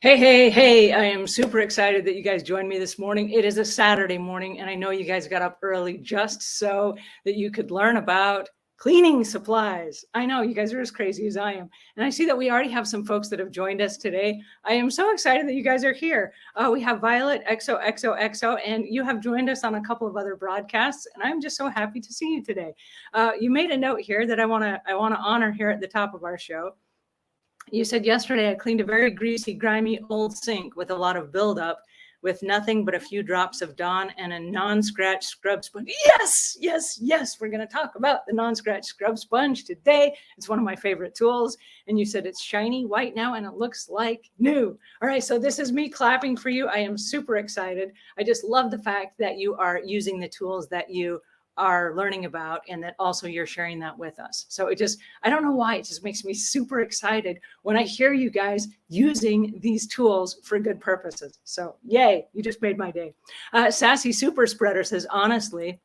Hey, hey, hey, I am super excited that you guys joined me this morning. It is a Saturday morning, and I know you guys got up early just so that you could learn about cleaning supplies. I know you guys are as crazy as I am. And I see that we already have some folks that have joined us today. I am so excited that you guys are here. We have Violet XOXOXO, and you have joined us on a couple of other broadcasts, and I'm just so happy to see you today. You made a note here that I want to honor here at the top of our show. You said yesterday I cleaned a very greasy, grimy old sink with a lot of buildup with nothing but a few drops of Dawn and a non-scratch scrub sponge. Yes, yes, yes. We're going to talk about the non-scratch scrub sponge today. It's one of my favorite tools. And you said it's shiny white now and it looks like new. All right. So this is me clapping for you. I am super excited. I just love the fact that you are using the tools that you are learning about, and that also you're sharing that with us. So I don't know why, it just makes me super excited when I hear you guys using these tools for good purposes. So yay, you just made my day. Sassy Super Spreader says, honestly,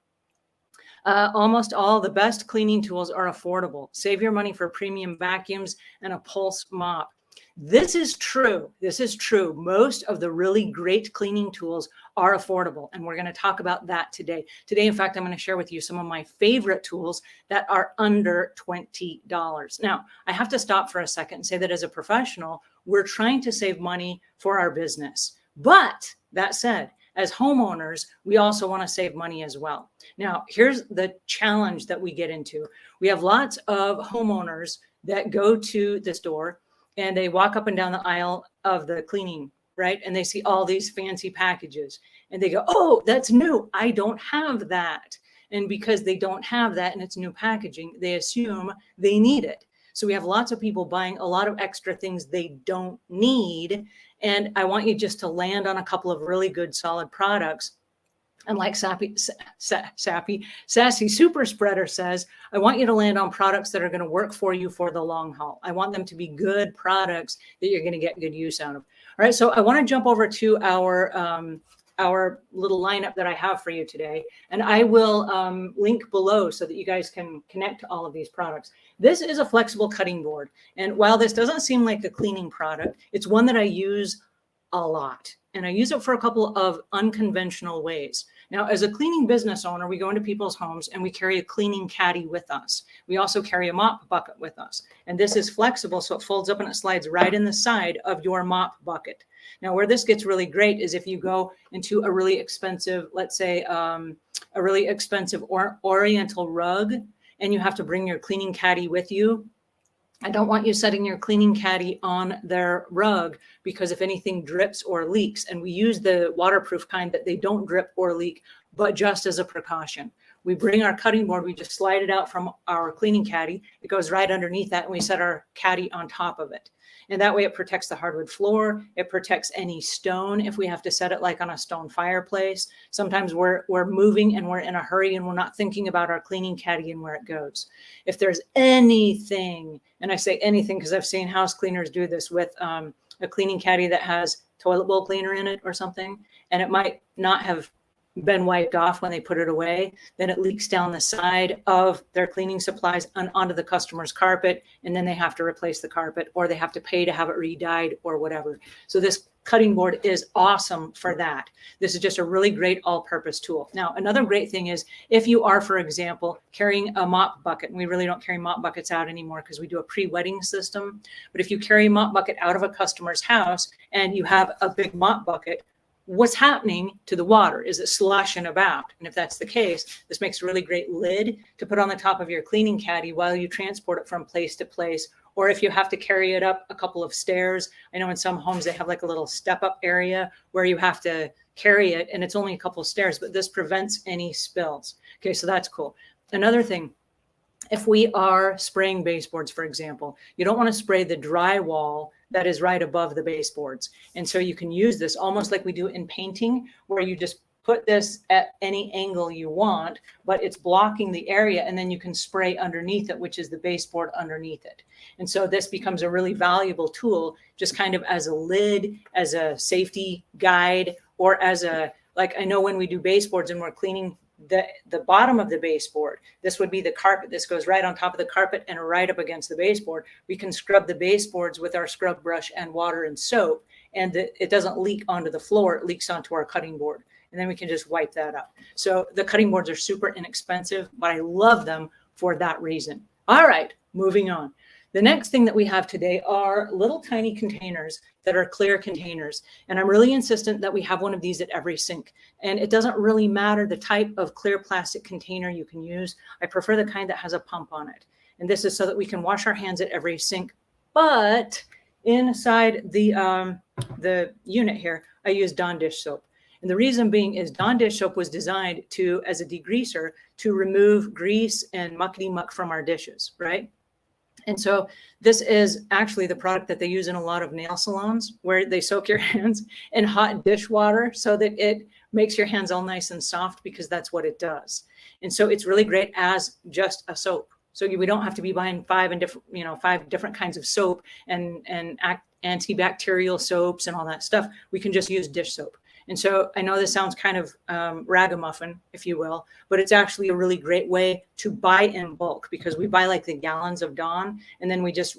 almost all the best cleaning tools are affordable. Save your money for premium vacuums and a pulse mop. This is true. This is true. Most of the really great cleaning tools are affordable, and we're going to talk about that today. Today, in fact, I'm going to share with you some of my favorite tools that are under $20. Now, I have to stop for a second and say that as a professional, we're trying to save money for our business. But that said, as homeowners, we also want to save money as well. Now, here's the challenge that we get into. We have lots of homeowners that go to the store and they walk up and down the aisle of the cleaning, right? And they see all these fancy packages and they go, oh, that's new. I don't have that. And because they don't have that and it's new packaging, they assume they need it. So we have lots of people buying a lot of extra things they don't need. And I want you just to land on a couple of really good, solid products. And like Sassy Super Spreader says, I want you to land on products that are going to work for you for the long haul. I want them to be good products that you're going to get good use out of. All right, so I want to jump over to our little lineup that I have for you today. And I will link below so that you guys can connect to all of these products. This is a flexible cutting board. And while this doesn't seem like a cleaning product, it's one that I use a lot. And I use it for a couple of unconventional ways. Now, as a cleaning business owner, we go into people's homes and we carry a cleaning caddy with us. We also carry a mop bucket with us. And this is flexible, so it folds up and it slides right in the side of your mop bucket. Now, where this gets really great is if you go into a really expensive, let's say a really expensive oriental rug, and you have to bring your cleaning caddy with you. I don't want you setting your cleaning caddy on their rug, because if anything drips or leaks, and we use the waterproof kind that they don't drip or leak, but just as a precaution. We bring our cutting board, we just slide it out from our cleaning caddy. It goes right underneath that, and we set our caddy on top of it. And that way it protects the hardwood floor. It protects any stone if we have to set it like on a stone fireplace. Sometimes we're moving and we're in a hurry and we're not thinking about our cleaning caddy and where it goes. If there's anything, and I say anything because I've seen house cleaners do this with a cleaning caddy that has toilet bowl cleaner in it or something, and it might not have been wiped off when they put it away, then it leaks down the side of their cleaning supplies and onto the customer's carpet, and then they have to replace the carpet, or they have to pay to have it re-dyed or whatever. So this cutting board is awesome for that. This is just a really great all-purpose tool. Now, another great thing is if you are, for example, carrying a mop bucket, and we really don't carry mop buckets out anymore because we do a pre-wetting system, but if you carry a mop bucket out of a customer's house and you have a big mop bucket, what's happening to the water? Is it sloshing about? And if that's the case, this makes a really great lid to put on the top of your cleaning caddy while you transport it from place to place. Or if you have to carry it up a couple of stairs. I know in some homes they have like a little step up area where you have to carry it and it's only a couple of stairs, but this prevents any spills. Okay, so that's cool. Another thing, if we are spraying baseboards, for example, you don't want to spray the drywall that is right above the baseboards. And so you can use this almost like we do in painting, where you just put this at any angle you want, but it's blocking the area, and then you can spray underneath it, which is the baseboard underneath it. And so this becomes a really valuable tool, just kind of as a lid, as a safety guide, or as a, like I know when we do baseboards and we're cleaning the bottom of the baseboard, this would be the carpet. This goes right on top of the carpet and right up against the baseboard. We can scrub the baseboards with our scrub brush and water and soap, and it doesn't leak onto the floor, it leaks onto our cutting board. And then we can just wipe that up. So the cutting boards are super inexpensive, but I love them for that reason. All right, moving on. The next thing that we have today are little tiny containers that are clear containers. And I'm really insistent that we have one of these at every sink. And it doesn't really matter the type of clear plastic container you can use. I prefer the kind that has a pump on it. And this is so that we can wash our hands at every sink. But inside the unit here, I use Dawn dish soap. And the reason being is Dawn dish soap was designed as a degreaser to remove grease and muckety muck from our dishes, right? And so this is actually the product that they use in a lot of nail salons, where they soak your hands in hot dish water so that it makes your hands all nice and soft, because that's what it does. And so it's really great as just a soap. So we don't have to be buying five different kinds of soap and antibacterial soaps and all that stuff. We can just use dish soap. And so I know this sounds kind of ragamuffin, if you will, but it's actually a really great way to buy in bulk, because we buy like the gallons of Dawn, and then we just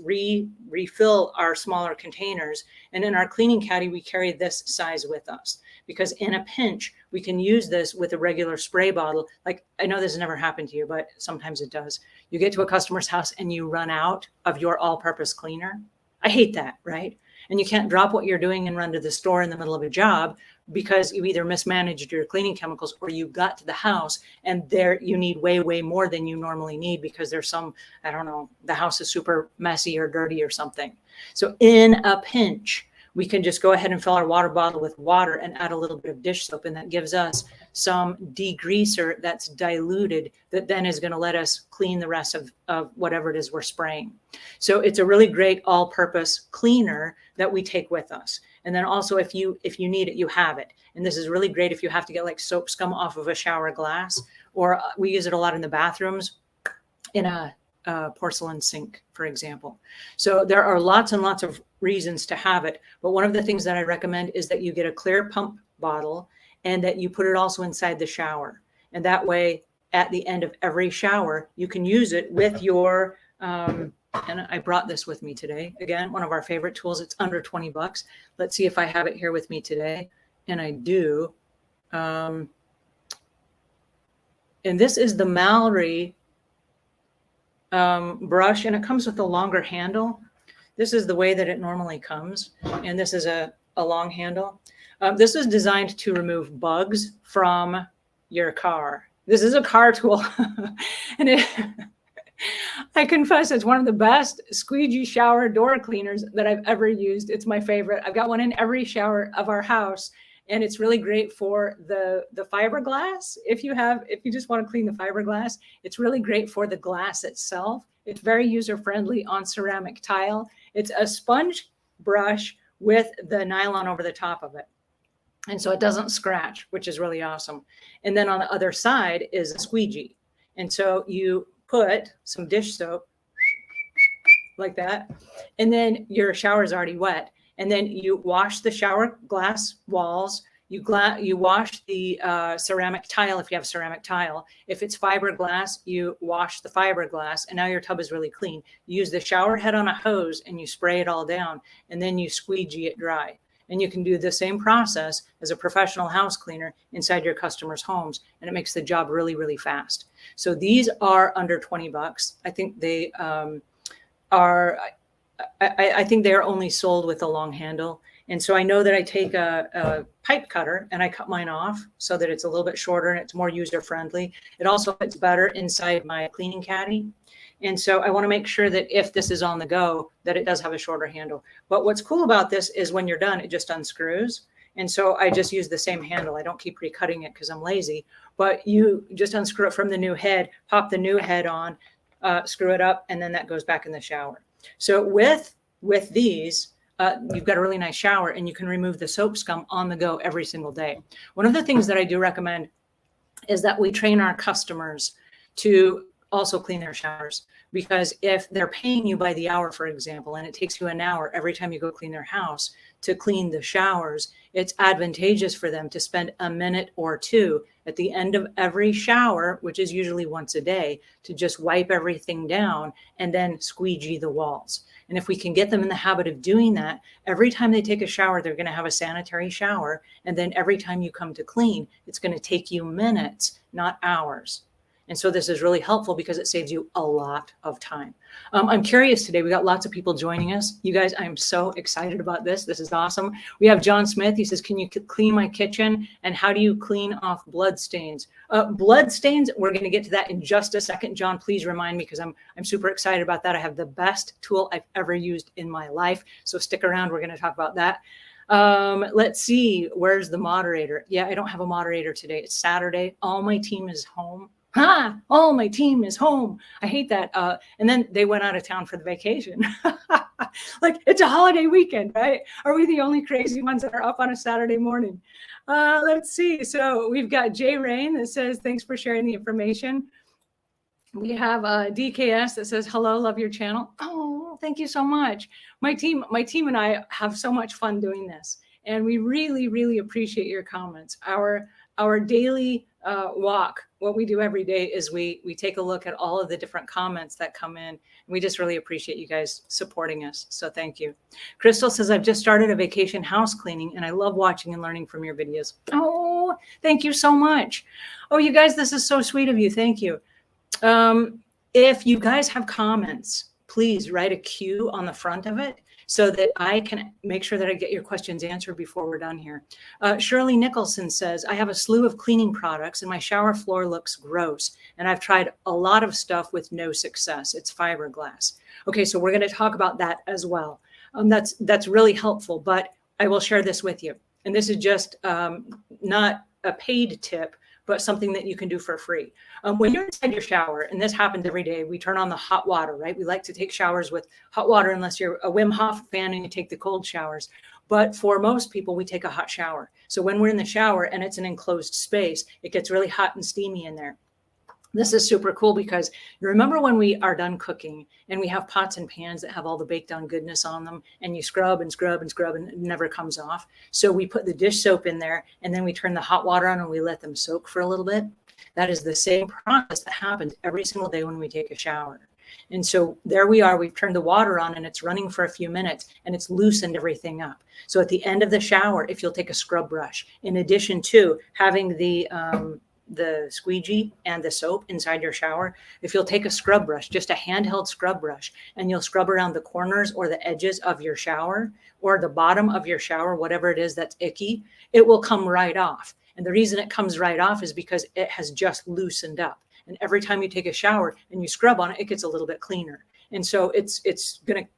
refill our smaller containers. And in our cleaning caddy, we carry this size with us, because in a pinch, we can use this with a regular spray bottle. Like, I know this has never happened to you, but sometimes it does. You get to a customer's house and you run out of your all-purpose cleaner. I hate that, right? And you can't drop what you're doing and run to the store in the middle of a job, because you either mismanaged your cleaning chemicals or you got to the house and there you need way, way more than you normally need, because there's some, I don't know, the house is super messy or dirty or something. So in a pinch, we can just go ahead and fill our water bottle with water and add a little bit of dish soap. And that gives us some degreaser that's diluted, that then is going to let us clean the rest of whatever it is we're spraying. So it's a really great all-purpose cleaner that we take with us. And then also, if you need it, you have it. And this is really great if you have to get like soap scum off of a shower glass, or we use it a lot in the bathrooms in a porcelain sink, for example. So there are lots and lots of reasons to have it. But one of the things that I recommend is that you get a clear pump bottle and that you put it also inside the shower. And that way, at the end of every shower, you can use it with your, and I brought this with me today. Again, one of our favorite tools. It's under 20 bucks. Let's see if I have it here with me today. And I do. And this is the Mallory brush, and it comes with a longer handle. This is the way that it normally comes. And this is a long handle. This is designed to remove bugs from your car. This is a car tool. And I confess, it's one of the best squeegee shower door cleaners that I've ever used. It's my favorite. I've got one in every shower of our house, and it's really great for the fiberglass. If you just want to clean the fiberglass, it's really great for the glass itself. It's very user-friendly on ceramic tile. It's a sponge brush with the nylon over the top of it. And so it doesn't scratch, which is really awesome. And then on the other side is a squeegee. And so you put some dish soap like that, and then your shower is already wet. And then you wash the shower glass walls. You wash the ceramic tile if you have ceramic tile. If it's fiberglass, you wash the fiberglass, and now your tub is really clean. You use the shower head on a hose and you spray it all down, and then you squeegee it dry. And you can do the same process as a professional house cleaner inside your customers' homes, and it makes the job really, really fast. So these are under 20 bucks. I think they I think they are only sold with a long handle. And so I know that I take a pipe cutter and I cut mine off so that it's a little bit shorter and it's more user-friendly. It also fits better inside my cleaning caddy. And so I want to make sure that if this is on the go, that it does have a shorter handle. But what's cool about this is when you're done, it just unscrews. And so I just use the same handle. I don't keep recutting it because I'm lazy. But you just unscrew it from the new head, pop the new head on, screw it up, and then that goes back in the shower. So with these, you've got a really nice shower, and you can remove the soap scum on the go every single day. One of the things that I do recommend is that we train our customers to also clean their showers, because if they're paying you by the hour, for example, and it takes you an hour every time you go clean their house to clean the showers, it's advantageous for them to spend a minute or two at the end of every shower, which is usually once a day, to just wipe everything down and then squeegee the walls. And if we can get them in the habit of doing that, every time they take a shower, they're going to have a sanitary shower. And then every time you come to clean, it's going to take you minutes, not hours. And so this is really helpful because it saves you a lot of time. I'm curious today. We got lots of people joining us. You guys, I'm so excited about this. This is awesome. We have John Smith. He says, can you clean my kitchen? And how do you clean off blood stains? Blood stains, we're going to get to that in just a second. John, please remind me because I'm super excited about that. I have the best tool I've ever used in my life. So stick around. We're going to talk about that. Let's see. Where's the moderator? Yeah, I don't have a moderator today. It's Saturday. All my team is home. All my team is home. I hate that. And then they went out of town for the vacation. Like, it's a holiday weekend, right? Are we the only crazy ones that are up on a Saturday morning? Let's see. So we've got Jay Rain that says, thanks for sharing the information. We have DKS that says, hello, love your channel. Oh, thank you so much. My team and I have so much fun doing this. And we really, really appreciate your comments. Our daily walk, what we do every day is we take a look at all of the different comments that come in. And we just really appreciate you guys supporting us. So thank you. Crystal says, I've just started a vacation house cleaning and I love watching and learning from your videos. Oh, thank you so much. Oh, you guys, this is so sweet of you. Thank you. If you guys have comments, please write a Q on the front of it so that I can make sure that I get your questions answered before we're done here. Shirley Nicholson says, I have a slew of cleaning products and my shower floor looks gross. And I've tried a lot of stuff with no success. It's fiberglass. Okay, so we're gonna talk about that as well. That's really helpful, but I will share this with you. And this is just not a paid tip, but something that you can do for free. When you're inside your shower, and this happens every day, we turn on the hot water, right? We like to take showers with hot water unless you're a Wim Hof fan and you take the cold showers. But for most people, we take a hot shower. So when we're in the shower and it's an enclosed space, it gets really hot and steamy in there. This is super cool because you remember when we are done cooking and we have pots and pans that have all the baked on goodness on them and you scrub and scrub and scrub and it never comes off. So we put the dish soap in there and then we turn the hot water on and we let them soak for a little bit. That is the same process that happens every single day when we take a shower. And so there we are, we've turned the water on and it's running for a few minutes and it's loosened everything up. So at the end of the shower, if you'll take a scrub brush, in addition to having the squeegee and the soap inside your shower, if you'll take a scrub brush, just a handheld scrub brush, and you'll scrub around the corners or the edges of your shower or the bottom of your shower, whatever it is that's icky, it will come right off. And the reason it comes right off is because it has just loosened up. And every time you take a shower and you scrub on it, it gets a little bit cleaner. And so it's going to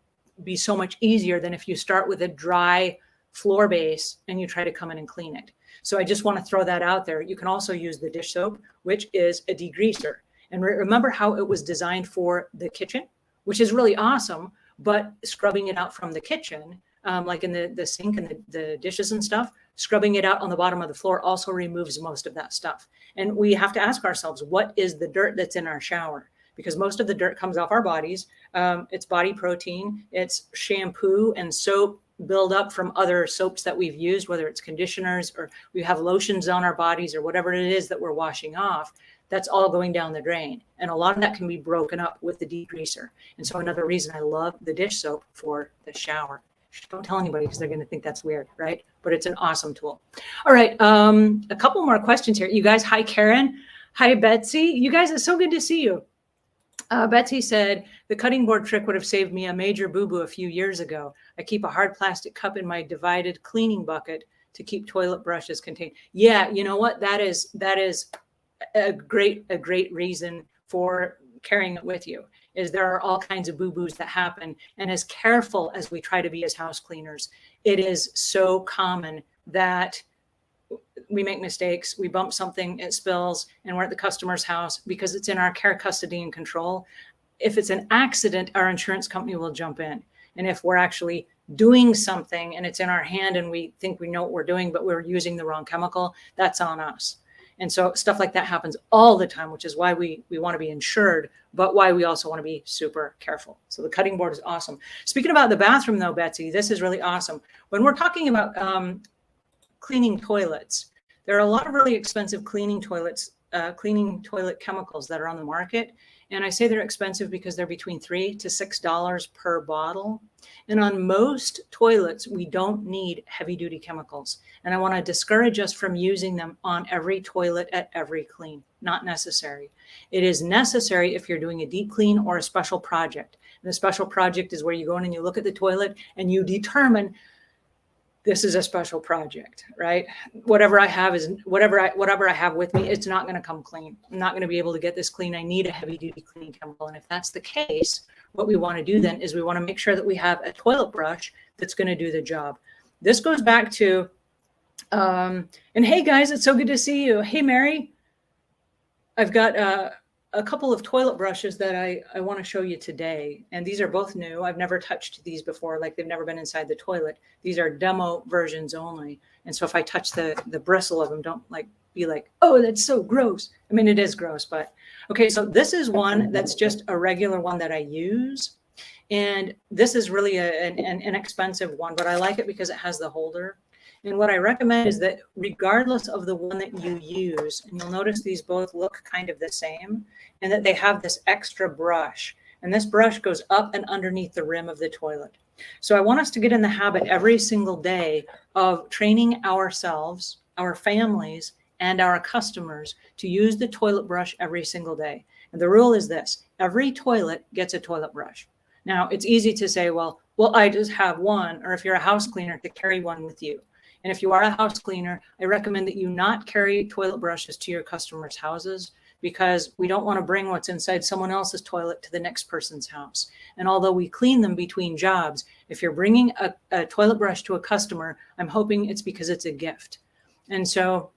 be so much easier than if you start with a dry floor base and you try to come in and clean it. So I just want to throw that out there. You can also use the dish soap, which is a degreaser. And remember how it was designed for the kitchen, which is really awesome, but scrubbing it out from the kitchen, like in the sink and the dishes and stuff, scrubbing it out on the bottom of the floor also removes most of that stuff. And we have to ask ourselves, what is the dirt that's in our shower? Because most of the dirt comes off our bodies. It's body protein, it's shampoo and soap build up from other soaps that we've used, whether it's conditioners or we have lotions on our bodies or whatever it is that we're washing off. That's all going down the drain. And a lot of that can be broken up with the degreaser. And so another reason I love the dish soap for the shower. Don't tell anybody because they're going to think that's weird, right? But it's an awesome tool. All right. A couple more questions here. You guys, hi, Karen. Hi, Betsy. You guys, it's so good to see you. Betsy said, the cutting board trick would have saved me a major boo-boo a few years ago. I keep a hard plastic cup in my divided cleaning bucket to keep toilet brushes contained. Yeah, you know what? That is a great reason for carrying it with you, is there are all kinds of boo-boos that happen. And as careful as we try to be as house cleaners, it is so common that we make mistakes, we bump something, it spills, and we're at the customer's house because it's in our care, custody, and control. If it's an accident, our insurance company will jump in. And if we're actually doing something and it's in our hand and we think we know what we're doing, but we're using the wrong chemical, that's on us. And so stuff like that happens all the time, which is why we want to be insured, but why we also want to be super careful. So the cutting board is awesome. Speaking about the bathroom though, Betsy, this is really awesome. When we're talking about cleaning toilets, there are a lot of really expensive cleaning toilets cleaning toilet chemicals that are on the market. And I say they're expensive because they're between $3 to $6 per bottle. And on most toilets, we don't need heavy duty chemicals. And I want to discourage us from using them on every toilet at every clean. Not necessary. It is necessary if you're doing a deep clean or a special project. And the special project is where you go in and you look at the toilet and you determine this is a special project, right? Whatever I have is whatever I have with me, it's not going to come clean. I'm not going to be able to get this clean. I need a heavy duty cleaning chemical. And if that's the case, what we want to do then is we want to make sure that we have a toilet brush that's going to do the job. This goes back to, and hey guys, it's so good to see you. Hey, Mary, I've got a couple of toilet brushes that I want to show you today. And these are both new. I've never touched these before, like they've never been inside the toilet. These are demo versions only. And so if I touch the bristle of them, don't be like, oh, that's so gross. I mean, it is gross, but okay. So this is one that's just a regular one that I use. And this is really an inexpensive one, but I like it because it has the holder. And what I recommend is that regardless of the one that you use, and you'll notice these both look kind of the same, and that they have this extra brush. And this brush goes up and underneath the rim of the toilet. So I want us to get in the habit every single day of training ourselves, our families, and our customers to use the toilet brush every single day. And the rule is this: every toilet gets a toilet brush. Now, it's easy to say, well, I just have one, or if you're a house cleaner, to carry one with you. And if you are a house cleaner, I recommend that you not carry toilet brushes to your customers' houses, because we don't want to bring what's inside someone else's toilet to the next person's house. And although we clean them between jobs, if you're bringing a toilet brush to a customer, I'm hoping it's because it's a gift. And so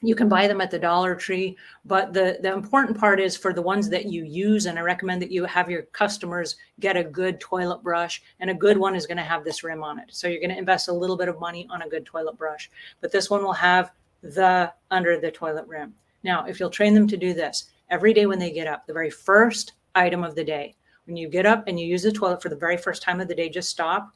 you can buy them at the Dollar Tree, but the important part is for the ones that you use, and I recommend that you have your customers get a good toilet brush, and a good one is going to have this rim on it. So you're going to invest a little bit of money on a good toilet brush, but this one will have the under the toilet rim. Now, if you'll train them to do this every day when they get up, the very first item of the day, when you get up and you use the toilet for the very first time of the day, just stop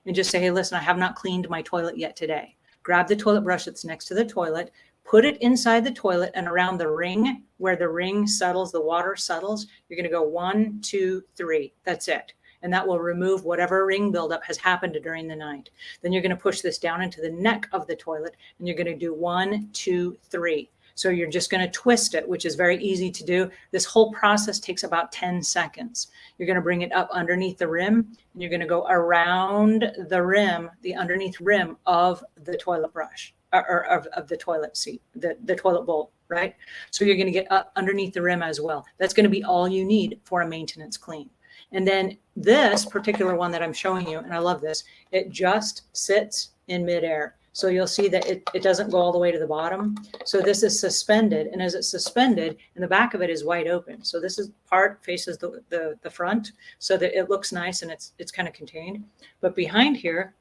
and just say, hey, listen, I have not cleaned my toilet yet today. Grab the toilet brush that's next to the toilet, put it inside the toilet, and around the ring where the ring settles, the water settles, you're going to go 1, 2, 3. That's it. And that will remove whatever ring buildup has happened during the night. Then you're going to push this down into the neck of the toilet, and you're going to do 1, 2, 3. So you're just going to twist it, which is very easy to do. This whole process takes about 10 seconds. You're going to bring it up underneath the rim, and you're going to go around the rim, the underneath rim of the toilet brush, or of the toilet seat, the toilet bowl, right? So you're going to get up underneath the rim as well. That's going to be all you need for a maintenance clean. And then this particular one that I'm showing you, and I love this, it just sits in midair. So you'll see that it doesn't go all the way to the bottom. So this is suspended, and as it's suspended, and the back of it is wide open. So this is part faces the front, so that it looks nice and it's kind of contained. But behind here,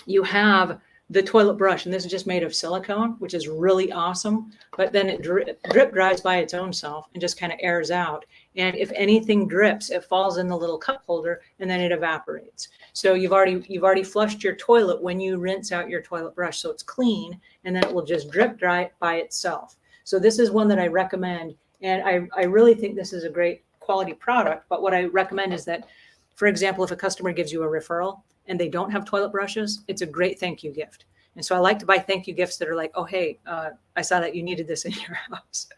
you have the toilet brush, and this is just made of silicone, which is really awesome. But then it drip dries by its own self and just kind of airs out. And if anything drips, it falls in the little cup holder, and then it evaporates. So you've already flushed your toilet when you rinse out your toilet brush, so it's clean, and then it will just drip dry by itself. So this is one that I recommend, and I really think this is a great quality product. But what I recommend is that, for example, if a customer gives you a referral and they don't have toilet brushes, it's a great thank you gift. And so I like to buy thank you gifts that are like, oh, hey, I saw that you needed this in your house.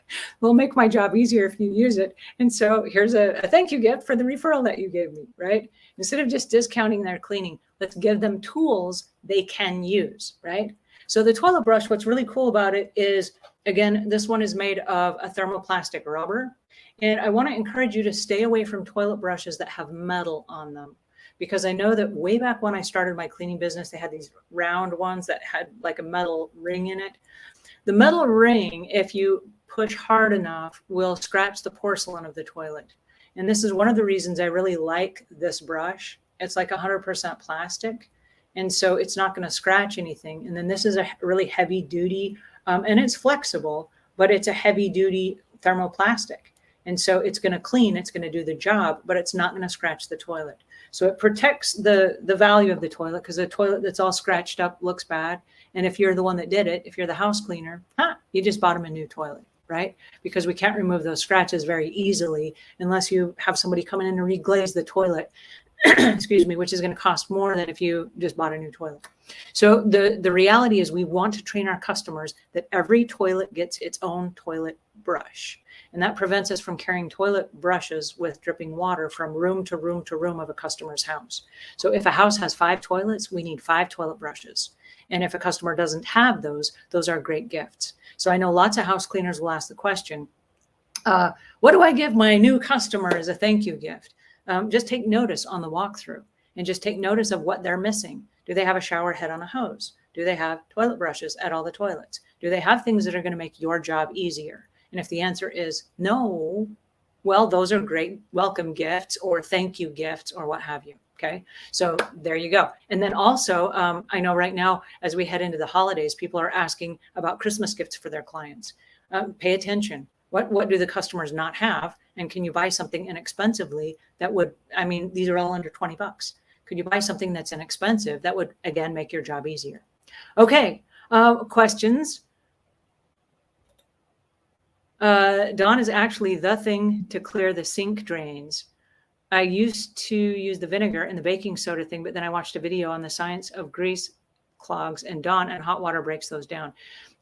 We'll make my job easier if you use it. And so here's a thank you gift for the referral that you gave me, right? Instead of just discounting their cleaning, let's give them tools they can use, right? So the toilet brush, what's really cool about it is, again, this one is made of a thermoplastic rubber. And I want to encourage you to stay away from toilet brushes that have metal on them, because I know that way back when I started my cleaning business, they had these round ones that had like a metal ring in it. The metal ring, if you push hard enough, will scratch the porcelain of the toilet. And this is one of the reasons I really like this brush. It's like 100% plastic, and so it's not going to scratch anything. And then this is a really heavy duty, and it's flexible, but it's a heavy duty thermoplastic. And so it's going to clean, it's going to do the job, but it's not going to scratch the toilet. So it protects the value of the toilet, because the toilet that's all scratched up looks bad. And if you're the one that did it, if you're the house cleaner, you just bought them a new toilet, right? Because we can't remove those scratches very easily unless you have somebody come in and reglaze the toilet, excuse me, which is going to cost more than if you just bought a new toilet. So the reality is we want to train our customers that every toilet gets its own toilet brush. And that prevents us from carrying toilet brushes with dripping water from room to room to room of a customer's house. So if a house has 5 toilets, we need 5 toilet brushes. And if a customer doesn't have those are great gifts. So I know lots of house cleaners will ask the question, what do I give my new customer as a thank you gift? Just take notice on the walkthrough and just take notice of what they're missing. Do they have a shower head on a hose? Do they have toilet brushes at all the toilets? Do they have things that are going to make your job easier? And if the answer is no, well, those are great welcome gifts or thank you gifts or what have you. Okay, so there you go. And then also, I know right now, as we head into the holidays, people are asking about Christmas gifts for their clients. Pay attention. What do the customers not have? And can you buy something inexpensively that would, I mean, these are all under 20 bucks. Could you buy something that's inexpensive that would, again, make your job easier? Okay, questions? Dawn is actually the thing to clear the sink drains. I used to use the vinegar and the baking soda thing, but then I watched a video on the science of grease clogs and Dawn, and hot water breaks those down.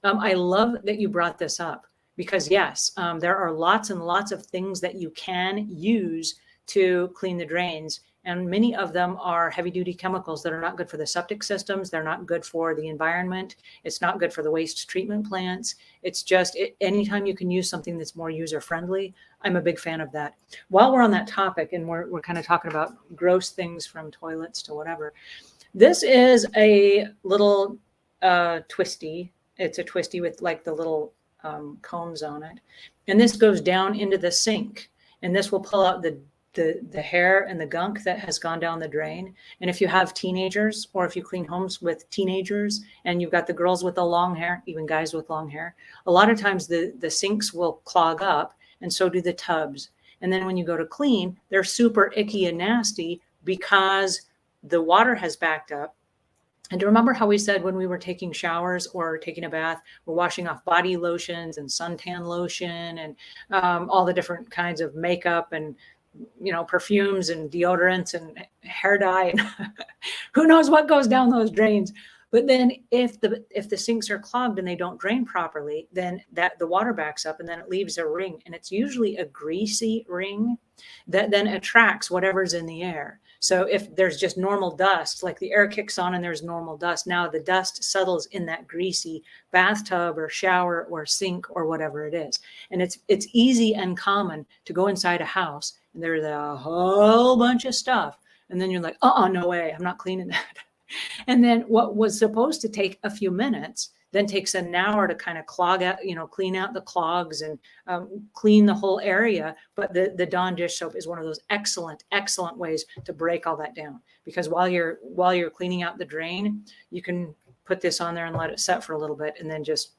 I love that you brought this up because yes, there are lots and lots of things that you can use to clean the drains. And many of them are heavy duty chemicals that are not good for the septic systems. They're not good for the environment. It's not good for the waste treatment plants. It's just anytime you can use something that's more user friendly, I'm a big fan of that. While we're on that topic and we're kind of talking about gross things from toilets to whatever, this is a little twisty. It's a twisty with like the little cones on it. And this goes down into the sink and this will pull out the hair and the gunk that has gone down the drain. And if you have teenagers or if you clean homes with teenagers and you've got the girls with the long hair, even guys with long hair, a lot of times the sinks will clog up and so do the tubs. And then when you go to clean, they're super icky and nasty because the water has backed up. And remember how we said when we were taking showers or taking a bath, we're washing off body lotions and suntan lotion and all the different kinds of makeup and perfumes and deodorants and hair dye and who knows what goes down those drains. But then if the sinks are clogged and they don't drain properly, then the water backs up and then it leaves a ring. And it's usually a greasy ring that then attracts whatever's in the air. So if there's just normal dust, like the air kicks on and there's normal dust, now the dust settles in that greasy bathtub or shower or sink or whatever it is. And it's easy and common to go inside a house and there's a whole bunch of stuff. And then you're like, no way, I'm not cleaning that. And then what was supposed to take a few minutes then takes an hour to kind of clog out, clean out the clogs and clean the whole area. But the Dawn dish soap is one of those excellent, excellent ways to break all that down. Because while you're cleaning out the drain, you can put this on there and let it set for a little bit and then just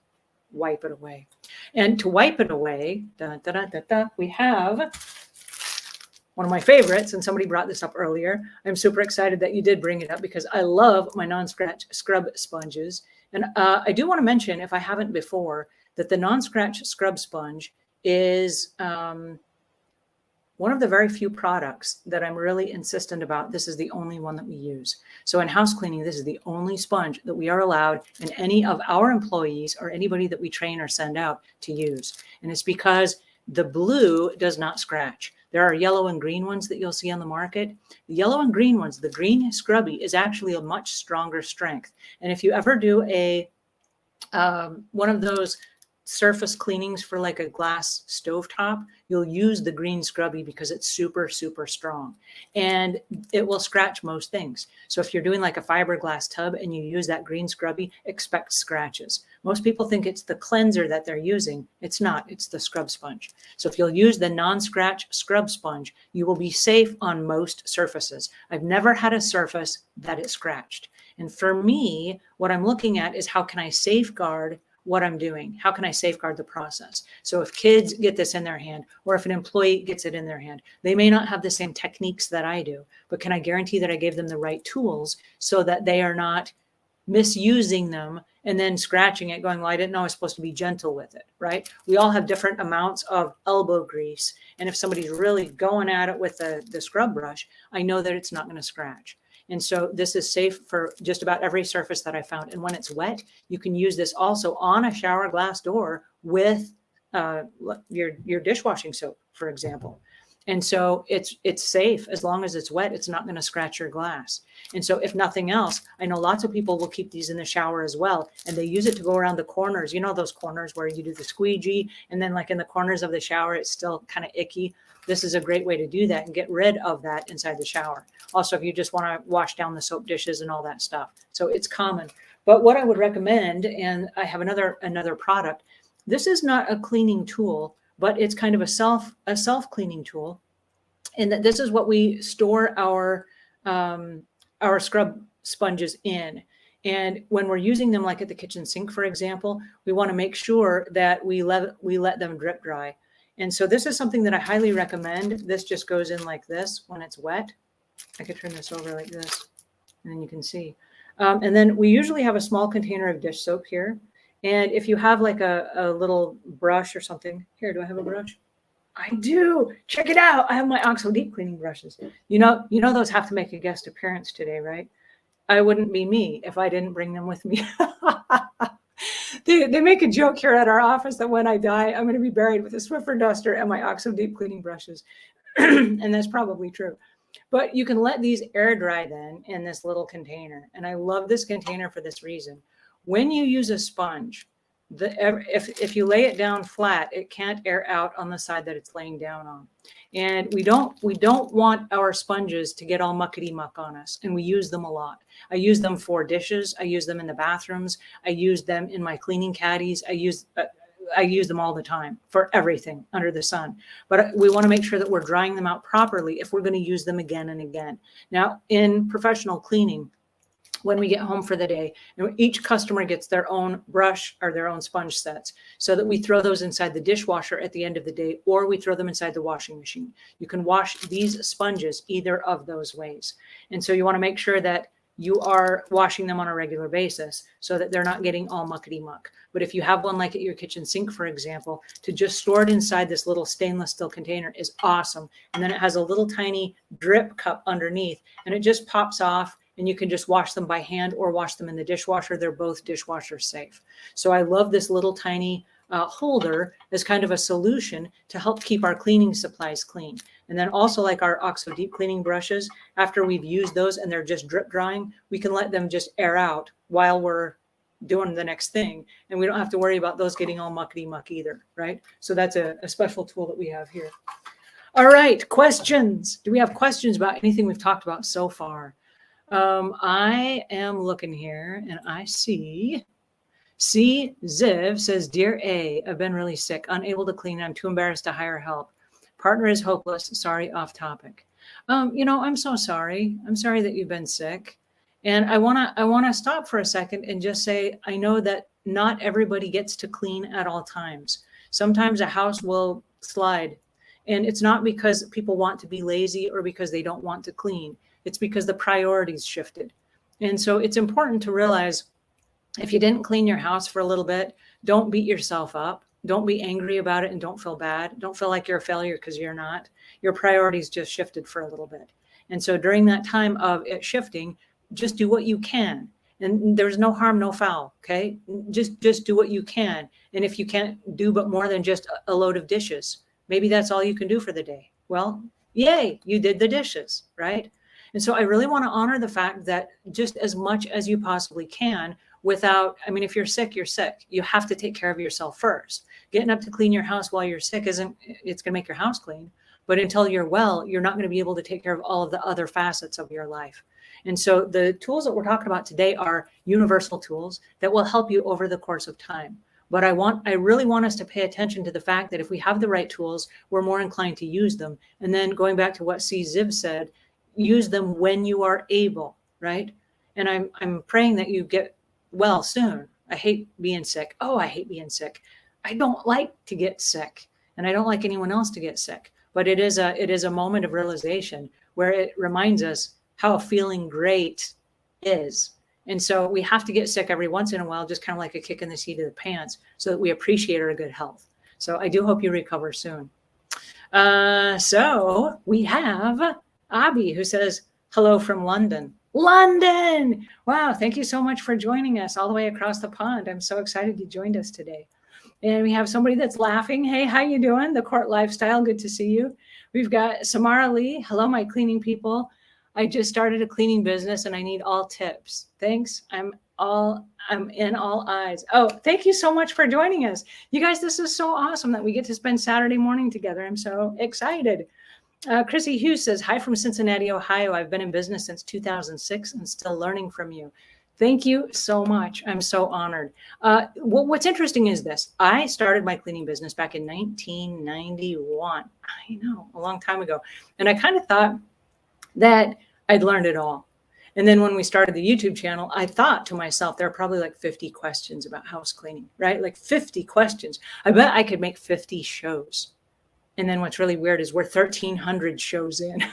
wipe it away. And to wipe it away, we have one of my favorites, and somebody brought this up earlier. I'm super excited that you did bring it up because I love my non-scratch scrub sponges. And I do want to mention, if I haven't before, that the non-scratch scrub sponge is one of the very few products that I'm really insistent about. This is the only one that we use. So in house cleaning, this is the only sponge that we are allowed and any of our employees or anybody that we train or send out to use. And it's because the blue does not scratch. There are yellow and green ones that you'll see on the market. The yellow and green ones, the green scrubby is actually a much stronger strength. And if you ever do one of those surface cleanings for like a glass stovetop, you'll use the green scrubby because it's super, super strong and it will scratch most things. So if you're doing like a fiberglass tub and you use that green scrubby, expect scratches. Most people think it's the cleanser that they're using. It's not, it's the scrub sponge. So if you'll use the non-scratch scrub sponge, you will be safe on most surfaces. I've never had a surface that it scratched. And for me, what I'm looking at is how can I safeguard what I'm doing? How can I safeguard the process? So if kids get this in their hand, or if an employee gets it in their hand, they may not have the same techniques that I do, but can I guarantee that I gave them the right tools so that they are not misusing them and then scratching it going, well, I didn't know I was supposed to be gentle with it, right? We all have different amounts of elbow grease. And if somebody's really going at it with the scrub brush, I know that it's not going to scratch. And so this is safe for just about every surface that I found. And when it's wet, you can use this also on a shower glass door with your dishwashing soap, for example. And so it's safe as long as it's wet. It's not going to scratch your glass. And so if nothing else, I know lots of people will keep these in the shower as well. And they use it to go around the corners. You know, those corners where you do the squeegee and then like in the corners of the shower, it's still kind of icky. This is a great way to do that and get rid of that inside the shower. Also, if you just want to wash down the soap dishes and all that stuff. So it's common. But what I would recommend, and I have another product, this is not a cleaning tool, but it's kind of a self-cleaning tool. And that this is what we store our scrub sponges in. And when we're using them, like at the kitchen sink, for example, we want to make sure that we let them drip dry. And so this is something that I highly recommend. This just goes in like this when it's wet. I could turn this over like this, and then you can see. And then we usually have a small container of dish soap here. And if you have like a little brush or something, here, do I have a brush? I do. Check it out. I have my OXO deep cleaning brushes. You know those have to make a guest appearance today, right? I wouldn't be me if I didn't bring them with me. They make a joke here at our office that when I die, I'm going to be buried with a Swiffer duster and my OXO deep cleaning brushes. And that's probably true. But you can let these air dry then in this little container. And I love this container for this reason. When you use a sponge, if you lay it down flat, it can't air out on the side that it's laying down on. And we don't want our sponges to get all muckety muck on us. And we use them a lot. I use them for dishes. I use them in the bathrooms. I use them in my cleaning caddies. I use them all the time for everything under the sun. But we want to make sure that we're drying them out properly if we're going to use them again and again. Now, in professional cleaning, when we get home for the day, each customer gets their own brush or their own sponge sets so that we throw those inside the dishwasher at the end of the day, or we throw them inside the washing machine. You can wash these sponges either of those ways. And so you want to make sure that you are washing them on a regular basis so that they're not getting all muckety muck. But if you have one like at your kitchen sink, for example, to just store it inside this little stainless steel container is awesome. And then it has a little tiny drip cup underneath and it just pops off. And you can just wash them by hand or wash them in the dishwasher. They're both dishwasher safe. So I love this little tiny holder as kind of a solution to help keep our cleaning supplies clean. And then also like our OXO deep cleaning brushes, after we've used those and they're just drip drying, we can let them just air out while we're doing the next thing. And we don't have to worry about those getting all muckety muck either, right? So that's a special tool that we have here. All right, questions. Do we have questions about anything we've talked about so far? I am looking here and I see Ziv says, Dear A, I've been really sick, unable to clean. I'm too embarrassed to hire help. Partner is hopeless. Sorry, off topic. I'm so sorry. I'm sorry that you've been sick. And I want to stop for a second and just say, I know that not everybody gets to clean at all times. Sometimes a house will slide, and it's not because people want to be lazy or because they don't want to clean. It's because the priorities shifted. And so it's important to realize if you didn't clean your house for a little bit, don't beat yourself up. Don't be angry about it and don't feel bad. Don't feel like you're a failure because you're not. Your priorities just shifted for a little bit. And so during that time of it shifting, just do what you can. And there's no harm, no foul, okay? Just do what you can. And if you can't do but more than just a load of dishes, maybe that's all you can do for the day. Well, yay, you did the dishes, right? And so I really want to honor the fact that just as much as you possibly can without, if you're sick, you're sick. You have to take care of yourself first. Getting up to clean your house while you're sick it's going to make your house clean. But until you're well, you're not going to be able to take care of all of the other facets of your life. And so the tools that we're talking about today are universal tools that will help you over the course of time. But I really want us to pay attention to the fact that if we have the right tools, we're more inclined to use them. And then going back to what Ziv said, use them when you are able, right? And I'm praying that you get well soon. I hate being sick. Oh, I hate being sick. I don't like to get sick, and I don't like anyone else to get sick. But it is a moment of realization where it reminds us how feeling great is. And so we have to get sick every once in a while, just kind of like a kick in the seat of the pants, so that we appreciate our good health. So I do hope you recover soon. So we have Abby, who says, hello from London. London! Wow, thank you so much for joining us all the way across the pond. I'm so excited you joined us today. And we have somebody that's laughing. Hey, how you doing? The Court Lifestyle, good to see you. We've got Samara Lee. Hello, my cleaning people. I just started a cleaning business and I need all tips. Thanks. I'm in all eyes. Oh, thank you so much for joining us. You guys, this is so awesome that we get to spend Saturday morning together. I'm so excited. Chrissy Hughes says, hi from Cincinnati, Ohio. I've been in business since 2006 and still learning from you. Thank you so much. I'm so honored. What's interesting is this. I started my cleaning business back in 1991. I know, a long time ago. And I kind of thought that I'd learned it all. And then when we started the YouTube channel, I thought to myself, there are probably like 50 questions about house cleaning, right? Like 50 questions. I bet I could make 50 shows. And then what's really weird is we're 1,300 shows in.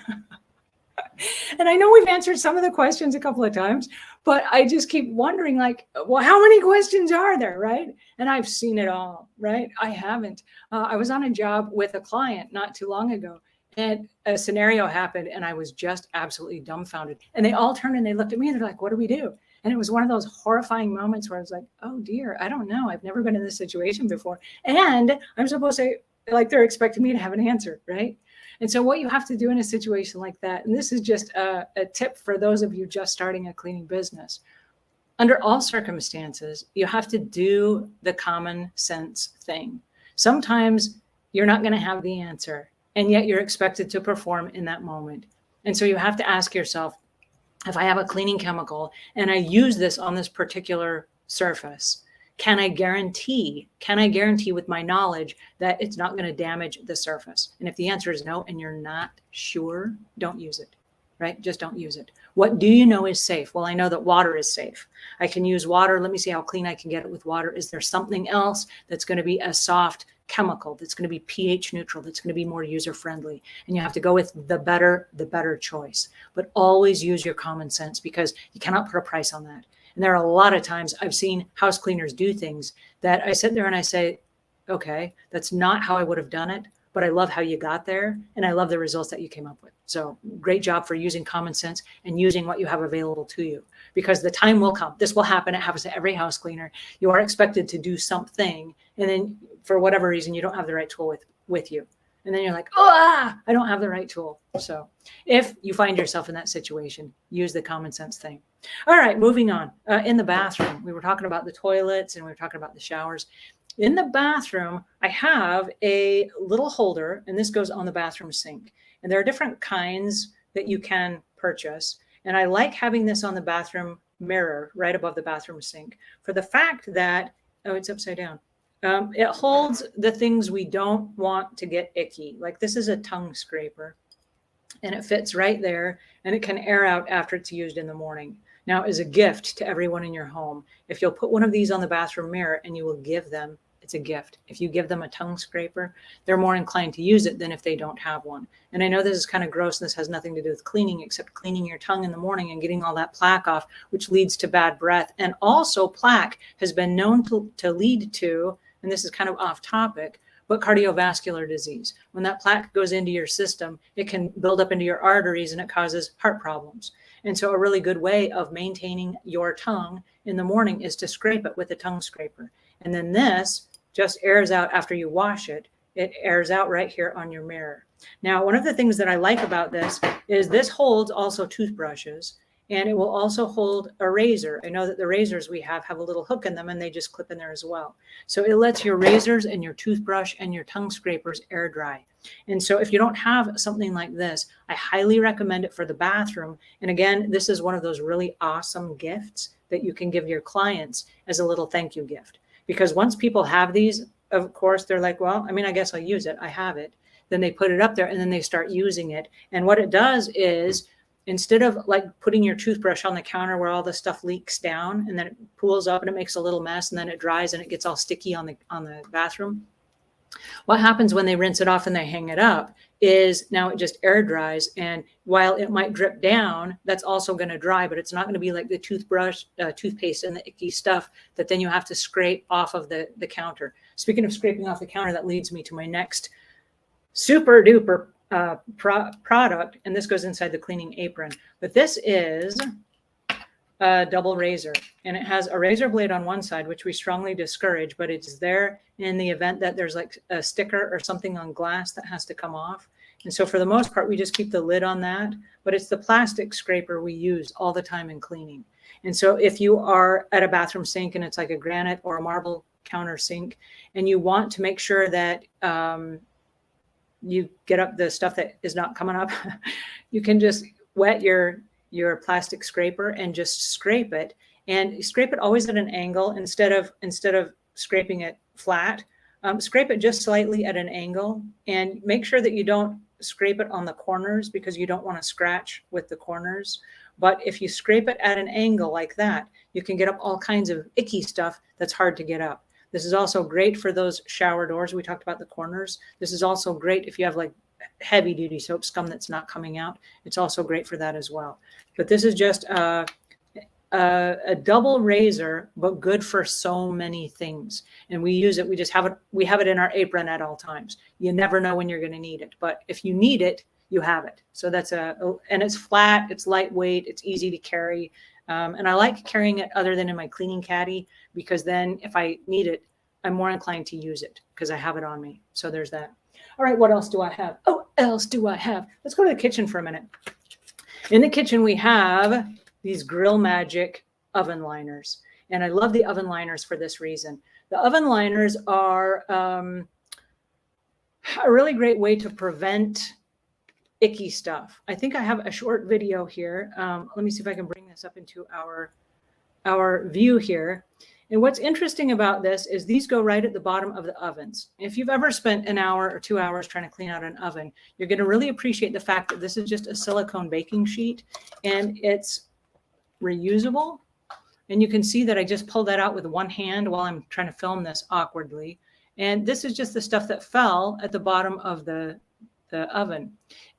And I know we've answered some of the questions a couple of times, but I just keep wondering, like, well, how many questions are there, right? And I've seen it all, right? I haven't. I was on a job with a client not too long ago, and a scenario happened, and I was just absolutely dumbfounded. And they all turned and they looked at me, and they're like, what do we do? And it was one of those horrifying moments where I was like, oh, dear, I don't know. I've never been in this situation before. And I'm supposed to, like, they're expecting me to have an answer, right? And so what you have to do in a situation like that, and this is just a tip for those of you just starting a cleaning business, under all circumstances, you have to do the common sense thing. Sometimes you're not going to have the answer, and yet you're expected to perform in that moment. And so you have to ask yourself, if I have a cleaning chemical and I use this on this particular surface, can I guarantee with my knowledge that it's not going to damage the surface? And if the answer is no, and you're not sure, don't use it, right? Just don't use it. What do you know is safe? Well, I know that water is safe. I can use water. Let me see how clean I can get it with water. Is there something else that's going to be a soft chemical, that's going to be pH neutral, that's going to be more user-friendly? And you have to go with the better choice. But always use your common sense, because you cannot put a price on that. And there are a lot of times I've seen house cleaners do things that I sit there and I say, okay, that's not how I would have done it, but I love how you got there, and I love the results that you came up with. So great job for using common sense and using what you have available to you, because the time will come. This will happen. It happens to every house cleaner. You are expected to do something, and then for whatever reason, you don't have the right tool with you. And then you're like, I don't have the right tool. So if you find yourself in that situation, use the common sense thing. All right, moving on. In the bathroom, we were talking about the toilets and we were talking about the showers. In the bathroom, I have a little holder, and this goes on the bathroom sink. And there are different kinds that you can purchase. And I like having this on the bathroom mirror right above the bathroom sink, for the fact that, it's upside down. It holds the things we don't want to get icky. Like, this is a tongue scraper, and it fits right there, and it can air out after it's used in the morning. Now, as a gift to everyone in your home, if you'll put one of these on the bathroom mirror and you will give them, it's a gift. If you give them a tongue scraper, they're more inclined to use it than if they don't have one. And I know this is kind of gross, and this has nothing to do with cleaning, except cleaning your tongue in the morning and getting all that plaque off, which leads to bad breath. And also, plaque has been known to lead to, and this is kind of off topic, but cardiovascular disease. When that plaque goes into your system, it can build up into your arteries, and it causes heart problems. And so a really good way of maintaining your tongue in the morning is to scrape it with a tongue scraper. And then this just airs out after you wash it. It airs out right here on your mirror. Now, one of the things that I like about this is this holds also toothbrushes, and it will also hold a razor. I know that the razors we have a little hook in them, and they just clip in there as well. So it lets your razors and your toothbrush and your tongue scrapers air dry. And so if you don't have something like this, I highly recommend it for the bathroom. And again, this is one of those really awesome gifts that you can give your clients as a little thank you gift. Because once people have these, of course, they're like, well, I mean, I guess I'll use it. I have it. Then they put it up there, and then they start using it. And what it does is, instead of like putting your toothbrush on the counter where all the stuff leaks down and then it pools up and it makes a little mess and then it dries and it gets all sticky on the bathroom, What happens when they rinse it off and they hang it up is now it just air dries. And while it might drip down, that's also going to dry, but it's not going to be like the toothpaste and the icky stuff that then you have to scrape off of the counter. Speaking of scraping off the counter, that leads me to my next super duper product. And this goes inside the cleaning apron, but this is a double razor, and it has a razor blade on one side, which we strongly discourage, but it's there in the event that there's like a sticker or something on glass that has to come off. And so for the most part, we just keep the lid on that, but it's the plastic scraper we use all the time in cleaning. And so if you are at a bathroom sink and it's like a granite or a marble counter sink, and you want to make sure that you get up the stuff that is not coming up, you can just wet your plastic scraper and just scrape it, and scrape it always at an angle instead of scraping it flat. Scrape it just slightly at an angle, and make sure that you don't scrape it on the corners because you don't want to scratch with the corners. But if you scrape it at an angle like that, you can get up all kinds of icky stuff that's hard to get up. This is also great for those shower doors. We talked about the corners. This is also great if you have like heavy duty soap scum that's not coming out. It's also great for that as well. But this is just a double razor, but good for so many things. And we use it. We just have it. We have it in our apron at all times. You never know when you're going to need it, but if you need it, you have it. So that's and it's flat, it's lightweight, it's easy to carry. And I like carrying it other than in my cleaning caddy, because then if I need it, I'm more inclined to use it because I have it on me. So there's that. All right, what else do I have? Oh, else do I have? Let's go to the kitchen for a minute. In the kitchen, we have these Grill Magic oven liners. And I love the oven liners for this reason. The oven liners are a really great way to prevent icky stuff. I think I have a short video here. Let me see if I can bring this up into our view here. And what's interesting about this is these go right at the bottom of the ovens. If you've ever spent an hour or 2 hours trying to clean out an oven, you're going to really appreciate the fact that this is just a silicone baking sheet and it's reusable. And you can see that I just pulled that out with one hand while I'm trying to film this awkwardly. And this is just the stuff that fell at the bottom of the oven.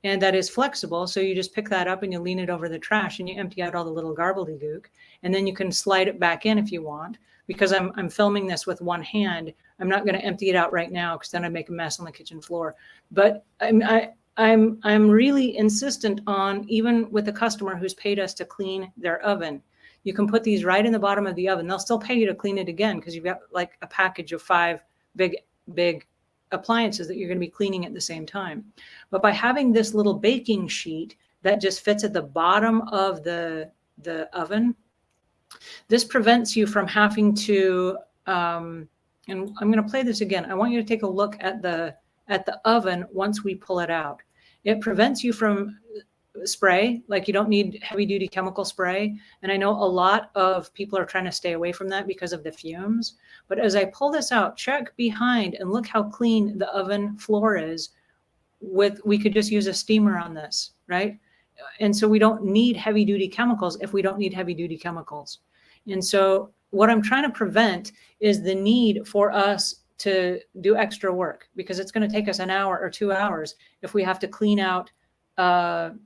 And that is flexible. So you just pick that up and you lean it over the trash and you empty out all the little gobbledygook. And then you can slide it back in if you want. Because I'm filming this with one hand, I'm not going to empty it out right now because then I'd make a mess on the kitchen floor. But I'm really insistent on, even with a customer who's paid us to clean their oven, you can put these right in the bottom of the oven. They'll still pay you to clean it again because you've got like a package of 5 big appliances that you're going to be cleaning at the same time. But by having this little baking sheet that just fits at the bottom of the oven, this prevents you from having to, and I'm going to play this again. I want you to take a look at the oven once we pull it out. It prevents you from spray, like you don't need heavy duty chemical spray. And I know a lot of people are trying to stay away from that because of the fumes. But as I pull this out, check behind and look how clean the oven floor is. We could just use a steamer on this, right? And so we don't need heavy duty chemicals if we don't need heavy duty chemicals. And so what I'm trying to prevent is the need for us to do extra work, because it's going to take us an hour or 2 hours if we have to clean out an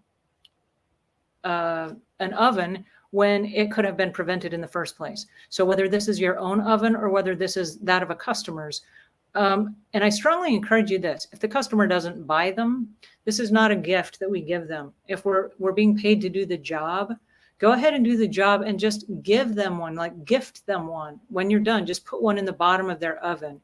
oven when it could have been prevented in the first place. So whether this is your own oven or whether this is that of a customer's, and I strongly encourage you this, if the customer doesn't buy them, this is not a gift that we give them. If we're being paid to do the job, go ahead and do the job and just give them one, like gift them one. When you're done, just put one in the bottom of their oven.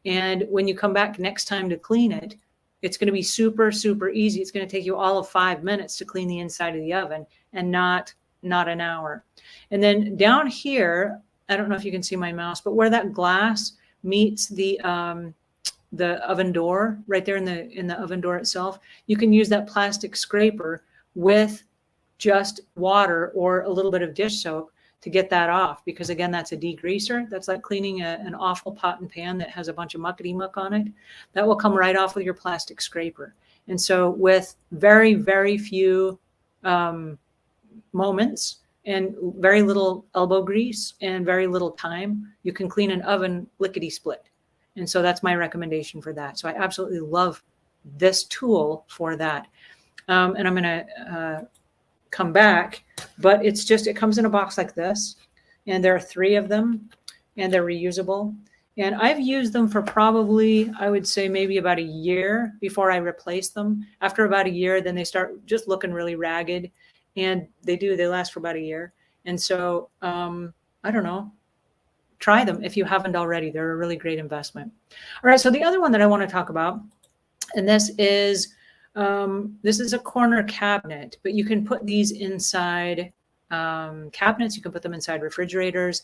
And when you come back next time to clean it, it's going to be super, super easy. It's going to take you all of 5 minutes to clean the inside of the oven and not an hour. And then down here, I don't know if you can see my mouse, but where that glass meets the oven door, right there in the oven door itself, you can use that plastic scraper with just water or a little bit of dish soap to get that off, because again, that's a degreaser. That's like cleaning an awful pot and pan that has a bunch of muckety muck on it. That will come right off with your plastic scraper. And so with very, very few moments and very little elbow grease and very little time, you can clean an oven lickety split. And so that's my recommendation for that. So I absolutely love this tool for that. And I'm going to come back, but it comes in a box like this, and there are 3 of them, and they're reusable. And I've used them for probably, I would say maybe about a year before I replace them. After about a year, then they start just looking really ragged, and they last for about a year. And so, I don't know, try them if you haven't already. They're a really great investment. All right, so the other one that I want to talk about, and this is a corner cabinet, but you can put these inside cabinets. You can put them inside refrigerators.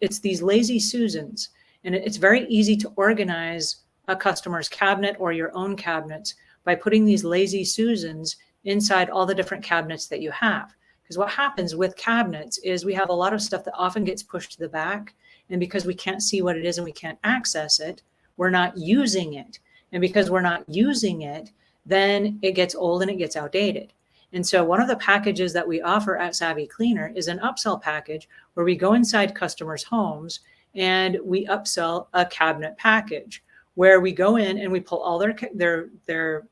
It's these Lazy Susans, and it's very easy to organize a customer's cabinet or your own cabinets by putting these Lazy Susans inside all the different cabinets that you have. Because what happens with cabinets is we have a lot of stuff that often gets pushed to the back, and because we can't see what it is and we can't access it, we're not using it. And because we're not using it, then it gets old and it gets outdated. And so one of the packages that we offer at Savvy Cleaner is an upsell package where we go inside customers' homes and we upsell a cabinet package where we go in and we pull all their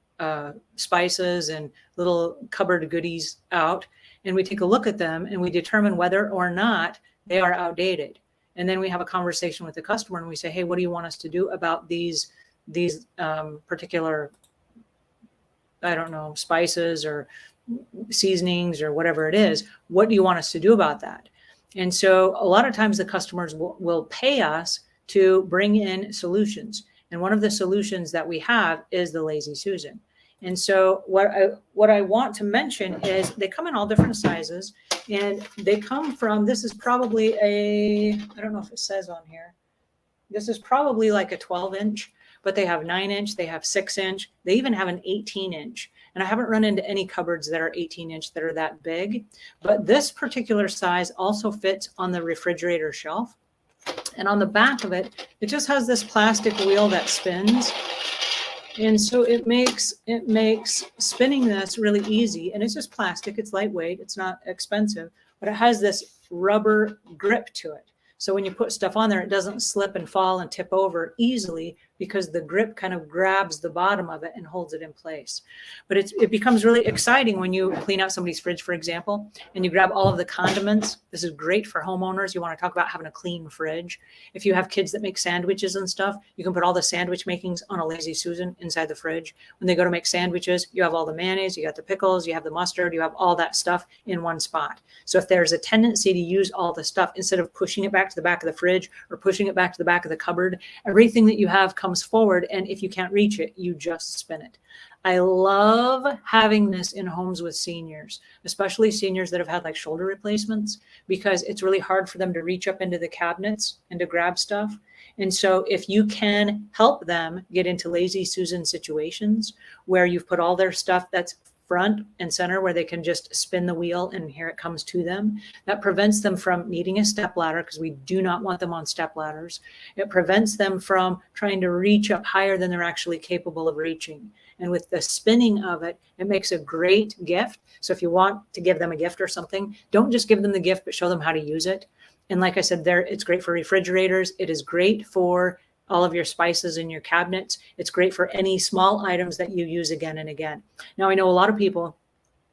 spices and little cupboard goodies out, and we take a look at them and we determine whether or not they are outdated. And then we have a conversation with the customer and we say, hey, what do you want us to do about these particular, I don't know, spices or seasonings or whatever it is? What do you want us to do about that? And so a lot of times the customers will pay us to bring in solutions. And one of the solutions that we have is the Lazy Susan. And so what I want to mention is they come in all different sizes, and they come from, this is probably I don't know if it says on here, this is probably like a 12-inch, but they have 9-inch, they have 6-inch, they even have an 18-inch. And I haven't run into any cupboards that are 18-inch that are that big, but this particular size also fits on the refrigerator shelf. And on the back of it, it just has this plastic wheel that spins. And so it makes spinning this really easy. And it's just plastic, it's lightweight, it's not expensive, but it has this rubber grip to it. So when you put stuff on there, it doesn't slip and fall and tip over easily because the grip kind of grabs the bottom of it and holds it in place. But it becomes really exciting when you clean out somebody's fridge, for example, and you grab all of the condiments. This is great for homeowners. You want to talk about having a clean fridge. If you have kids that make sandwiches and stuff, you can put all the sandwich makings on a Lazy Susan inside the fridge. When they go to make sandwiches, you have all the mayonnaise, you got the pickles, you have the mustard, you have all that stuff in one spot. So if there's a tendency to use all the stuff, instead of pushing it back to the back of the fridge or pushing it back to the back of the cupboard, everything that you have comes forward, and if you can't reach it, you just spin it. I love having this in homes with seniors, especially seniors that have had like shoulder replacements, because it's really hard for them to reach up into the cabinets and to grab stuff. And so if you can help them get into Lazy Susan situations where you've put all their stuff that's front and center where they can just spin the wheel and here it comes to them, that prevents them from needing a step ladder, because we do not want them on step ladders. It prevents them from trying to reach up higher than they're actually capable of reaching. And with the spinning of it, it makes a great gift. So if you want to give them a gift or something, don't just give them the gift, but show them how to use it. And like I said, it's great for refrigerators. It is great for all of your spices in your cabinets. It's great for any small items that you use again and again. Now, I know a lot of people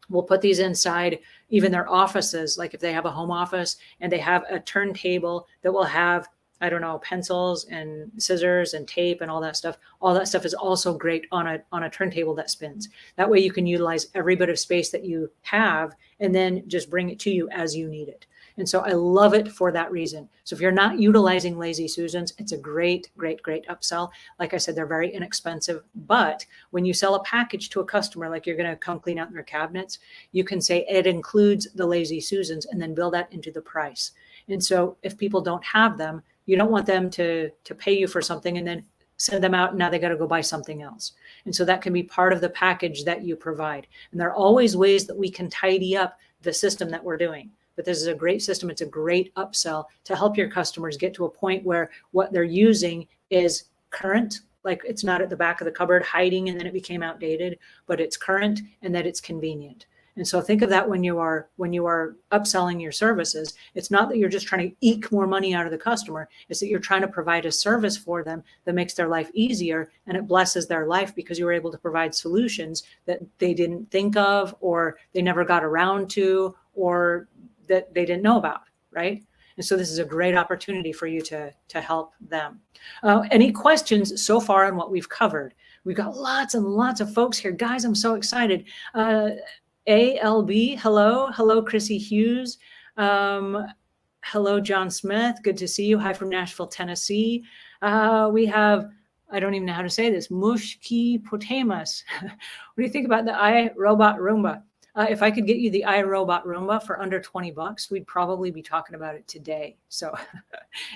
will put these inside even their offices, like if they have a home office and they have a turntable that will have, I don't know, pencils and scissors and tape and all that stuff. All that stuff is also great on a turntable that spins. That way you can utilize every bit of space that you have and then just bring it to you as you need it. And so I love it for that reason. So if you're not utilizing Lazy Susans, it's a great, great, great upsell. Like I said, they're very inexpensive. But when you sell a package to a customer, like you're going to come clean out their cabinets, you can say it includes the Lazy Susans and then build that into the price. And so if people don't have them, you don't want them to pay you for something and then send them out and now they got to go buy something else. And so that can be part of the package that you provide. And there are always ways that we can tidy up the system that we're doing. But this is a great system. It's a great upsell to help your customers get to a point where what they're using is current, like it's not at the back of the cupboard hiding and then it became outdated, but it's current and that it's convenient. And so think of that when you are upselling your services. It's not that you're just trying to eke more money out of the customer. It's that you're trying to provide a service for them that makes their life easier, and it blesses their life because you were able to provide solutions that they didn't think of, or they never got around to, or that they didn't know about, right? And so this is a great opportunity for you to help them. Any questions so far on what we've covered? We've got lots and lots of folks here. Guys, I'm so excited. ALB, hello. Hello, Chrissy Hughes. Hello, John Smith. Good to see you. Hi from Nashville, Tennessee. We have, I don't even know how to say this, Mushki Potamus. What do you think about the iRobot Roomba? If I could get you the iRobot Roomba for under 20 bucks, we'd probably be talking about it today. So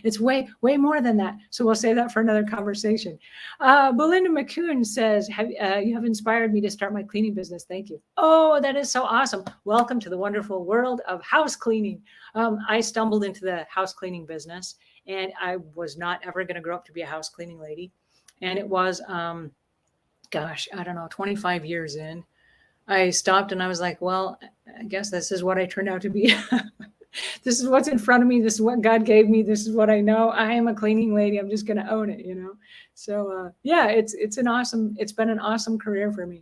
it's way more than that. So we'll save that for another conversation. Belinda McCoon says, you have inspired me to start my cleaning business. Thank you. Oh, that is so awesome. Welcome to the wonderful world of house cleaning. I stumbled into the house cleaning business, and I was not ever going to grow up to be a house cleaning lady. And it was, gosh, I don't know, 25 years in. I stopped and I was like, well, I guess this is what I turned out to be. This is what's in front of me. This is what God gave me. This is what I know. I am a cleaning lady. I'm just going to own it, you know? So yeah, it's been an awesome career for me.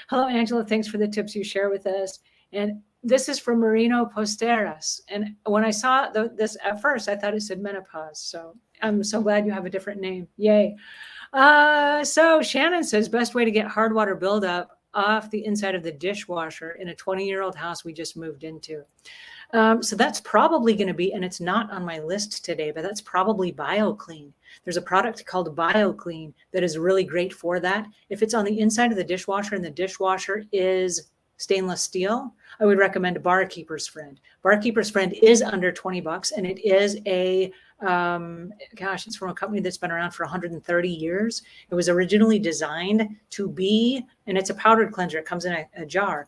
Hello, Angela. Thanks for the tips you share with us. And this is from Marino Posteras. And when I saw this at first, I thought it said menopause. So I'm so glad you have a different name. Yay. So Shannon says, best way to get hard water buildup off the inside of the dishwasher in a 20-year-old house we just moved into. So that's probably going to be, and it's not on my list today, but that's probably BioClean. There's a product called BioClean that is really great for that. If it's on the inside of the dishwasher and the dishwasher is stainless steel, I would recommend Barkeeper's Friend. Barkeeper's Friend is under 20 bucks, and it is a, it's from a company that's been around for 130 years. It was originally designed to be, and it's a powdered cleanser. It comes in a jar.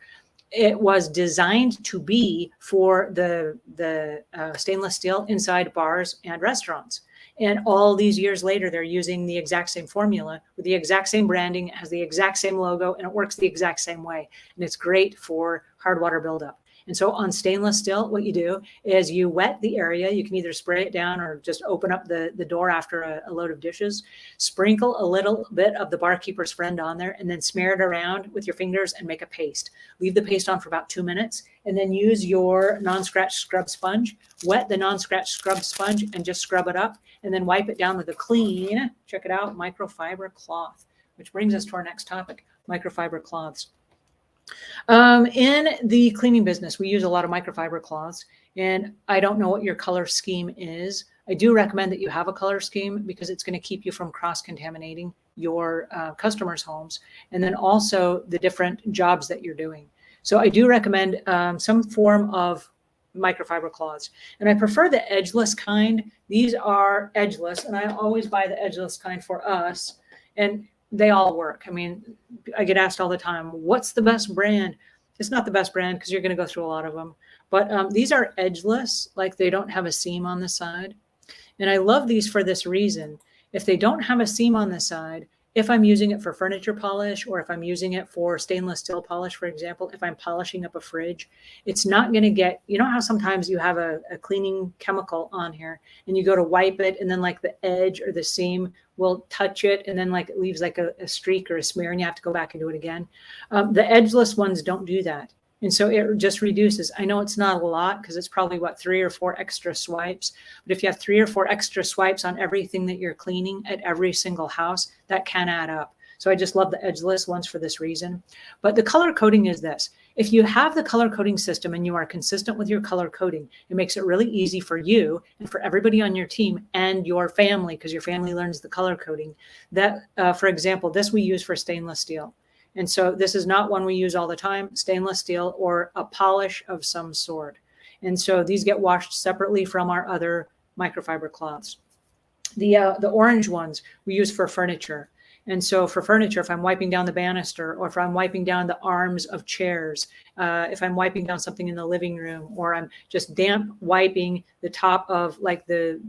It was designed to be for the stainless steel inside bars and restaurants. And all these years later, they're using the exact same formula with the exact same branding. It has the exact same logo, and it works the exact same way. And it's great for hard water buildup. And so on stainless steel, what you do is you wet the area. You can either spray it down or just open up the door after a load of dishes, sprinkle a little bit of the Barkeeper's Friend on there, and then smear it around with your fingers and make a paste. Leave the paste on for about 2 minutes, and then use your non-scratch scrub sponge, wet the non-scratch scrub sponge, and just scrub it up, and then wipe it down with a clean, check it out, microfiber cloth, which brings us to our next topic, microfiber cloths. In the cleaning business, we use a lot of microfiber cloths, and I don't know what your color scheme is. I do recommend that you have a color scheme because it's going to keep you from cross-contaminating your customers' homes, and then also the different jobs that you're doing. So I do recommend some form of microfiber cloths, and I prefer the edgeless kind. These are edgeless, and I always buy the edgeless kind for us, and they all work. I mean, I get asked all the time, what's the best brand? It's not the best brand because you're going to go through a lot of them. But these are edgeless, like they don't have a seam on the side. And I love these for this reason. If they don't have a seam on the side, if I'm using it for furniture polish, or if I'm using it for stainless steel polish, for example, if I'm polishing up a fridge, it's not going to get, you know how sometimes you have a cleaning chemical on here and you go to wipe it, and then like the edge or the seam will touch it, and then like it leaves like a streak or a smear, and you have to go back and do it again. The edgeless ones don't do that. And so it just reduces. I know it's not a lot because it's probably 3 or 4 extra swipes. But if you have 3 or 4 extra swipes on everything that you're cleaning at every single house, that can add up. So I just love the edgeless ones for this reason. But the color coding is this. If you have the color coding system and you are consistent with your color coding, it makes it really easy for you and for everybody on your team and your family, because your family learns the color coding. That, for example, this we use for stainless steel. And so this is not one we use all the time, stainless steel or a polish of some sort. And so these get washed separately from our other microfiber cloths. The orange ones we use for furniture. And so for furniture, if I'm wiping down the banister, or if I'm wiping down the arms of chairs, if I'm wiping down something in the living room, or I'm just damp wiping the top of like the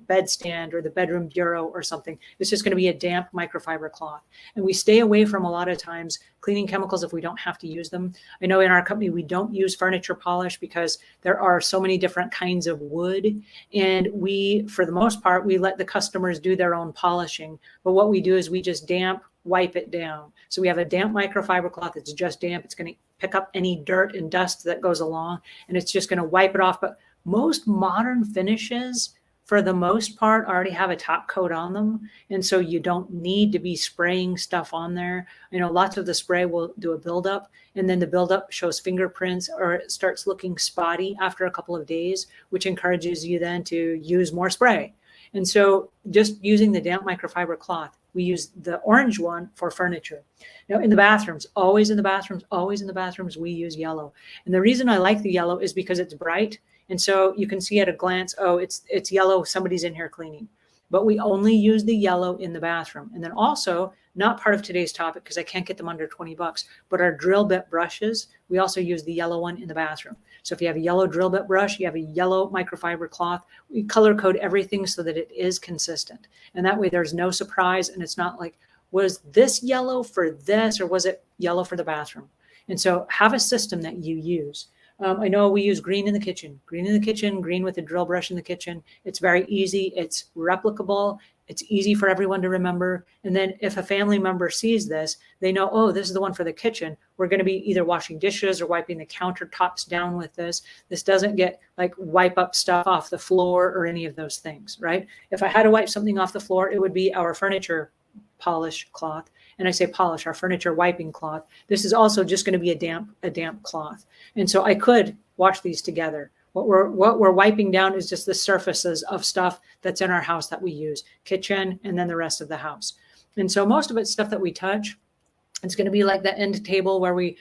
bedstand or the bedroom bureau or something, it's just going to be a damp microfiber cloth. And we stay away from a lot of times cleaning chemicals if we don't have to use them. I know in our company, we don't use furniture polish because there are so many different kinds of wood. And we, for the most part, we let the customers do their own polishing. But what we do is we just damp wipe it down. So we have a damp microfiber cloth. It's just damp. It's going to pick up any dirt and dust that goes along, and it's just going to wipe it off. But most modern finishes, for the most part, already have a top coat on them. And so you don't need to be spraying stuff on there. Lots of the spray will do a buildup, and then the buildup shows fingerprints, or it starts looking spotty after a couple of days, which encourages you then to use more spray. And so just using the damp microfiber cloth, we use the orange one for furniture. Now in the bathrooms, always in the bathrooms, we use yellow. And the reason I like the yellow is because it's bright. And so you can see at a glance, oh, it's yellow, somebody's in here cleaning. But we only use the yellow in the bathroom. And then also, not part of today's topic because I can't get them under $20, but our drill bit brushes, we also use the yellow one in the bathroom. So if you have a yellow drill bit brush, you have a yellow microfiber cloth, we color code everything so that it is consistent. And that way there's no surprise, and it's not like, was this yellow for this or was it yellow for the bathroom? And so have a system that you use. I know we use green in the kitchen, green with a drill brush in the kitchen. It's very easy. It's replicable. It's easy for everyone to remember. And then if a family member sees this, they know, oh, this is the one for the kitchen. We're going to be either washing dishes or wiping the countertops down with this. This doesn't get like wipe up stuff off the floor or any of those things, right? If I had to wipe something off the floor, it would be our furniture polish cloth. And I say polish, our furniture wiping cloth. This is also just going to be a damp cloth. And so I could wash these together. What we're wiping down is just the surfaces of stuff that's in our house that we use, kitchen, and then the rest of the house. And so most of it's stuff that we touch. It's going to be like the end table where we,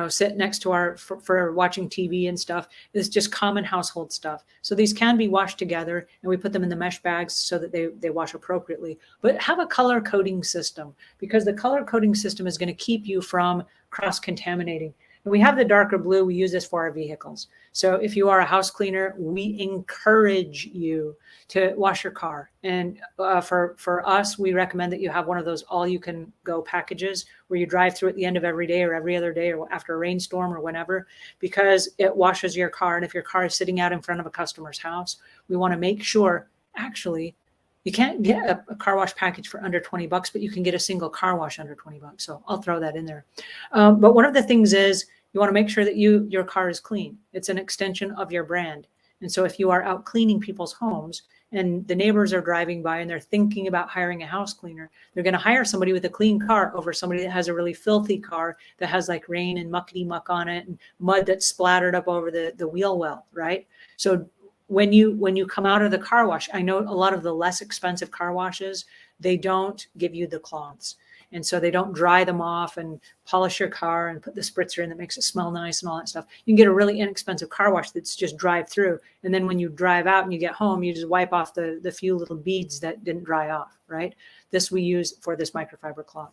sit next to for watching TV and stuff. It's just common household stuff. So these can be washed together, and we put them in the mesh bags so that they wash appropriately. But have a color coding system, because the color coding system is going to keep you from cross-contaminating. And we have the darker blue. We use this for our vehicles. So if you are a house cleaner, we encourage you to wash your car. And for us, we recommend that you have one of those all-you-can-go packages where you drive through at the end of every day or every other day or after a rainstorm or whenever, because it washes your car. And if your car is sitting out in front of a customer's house, we want to make sure, actually, you can't get a car wash package for under $20, but you can get a single car wash under $20. So I'll throw that in there. But one of the things is you want to make sure that your car is clean. It's an extension of your brand. And so if you are out cleaning people's homes and the neighbors are driving by and they're thinking about hiring a house cleaner, they're going to hire somebody with a clean car over somebody that has a really filthy car that has like rain and muckety muck on it and mud that's splattered up over the wheel well, right? So when you come out of the car wash, I know a lot of the less expensive car washes, they don't give you the cloths. And so they don't dry them off and polish your car and put the spritzer in that makes it smell nice and all that stuff. You can get a really inexpensive car wash that's just drive through. And then when you drive out and you get home, you just wipe off the few little beads that didn't dry off, right? This we use for this microfiber cloth.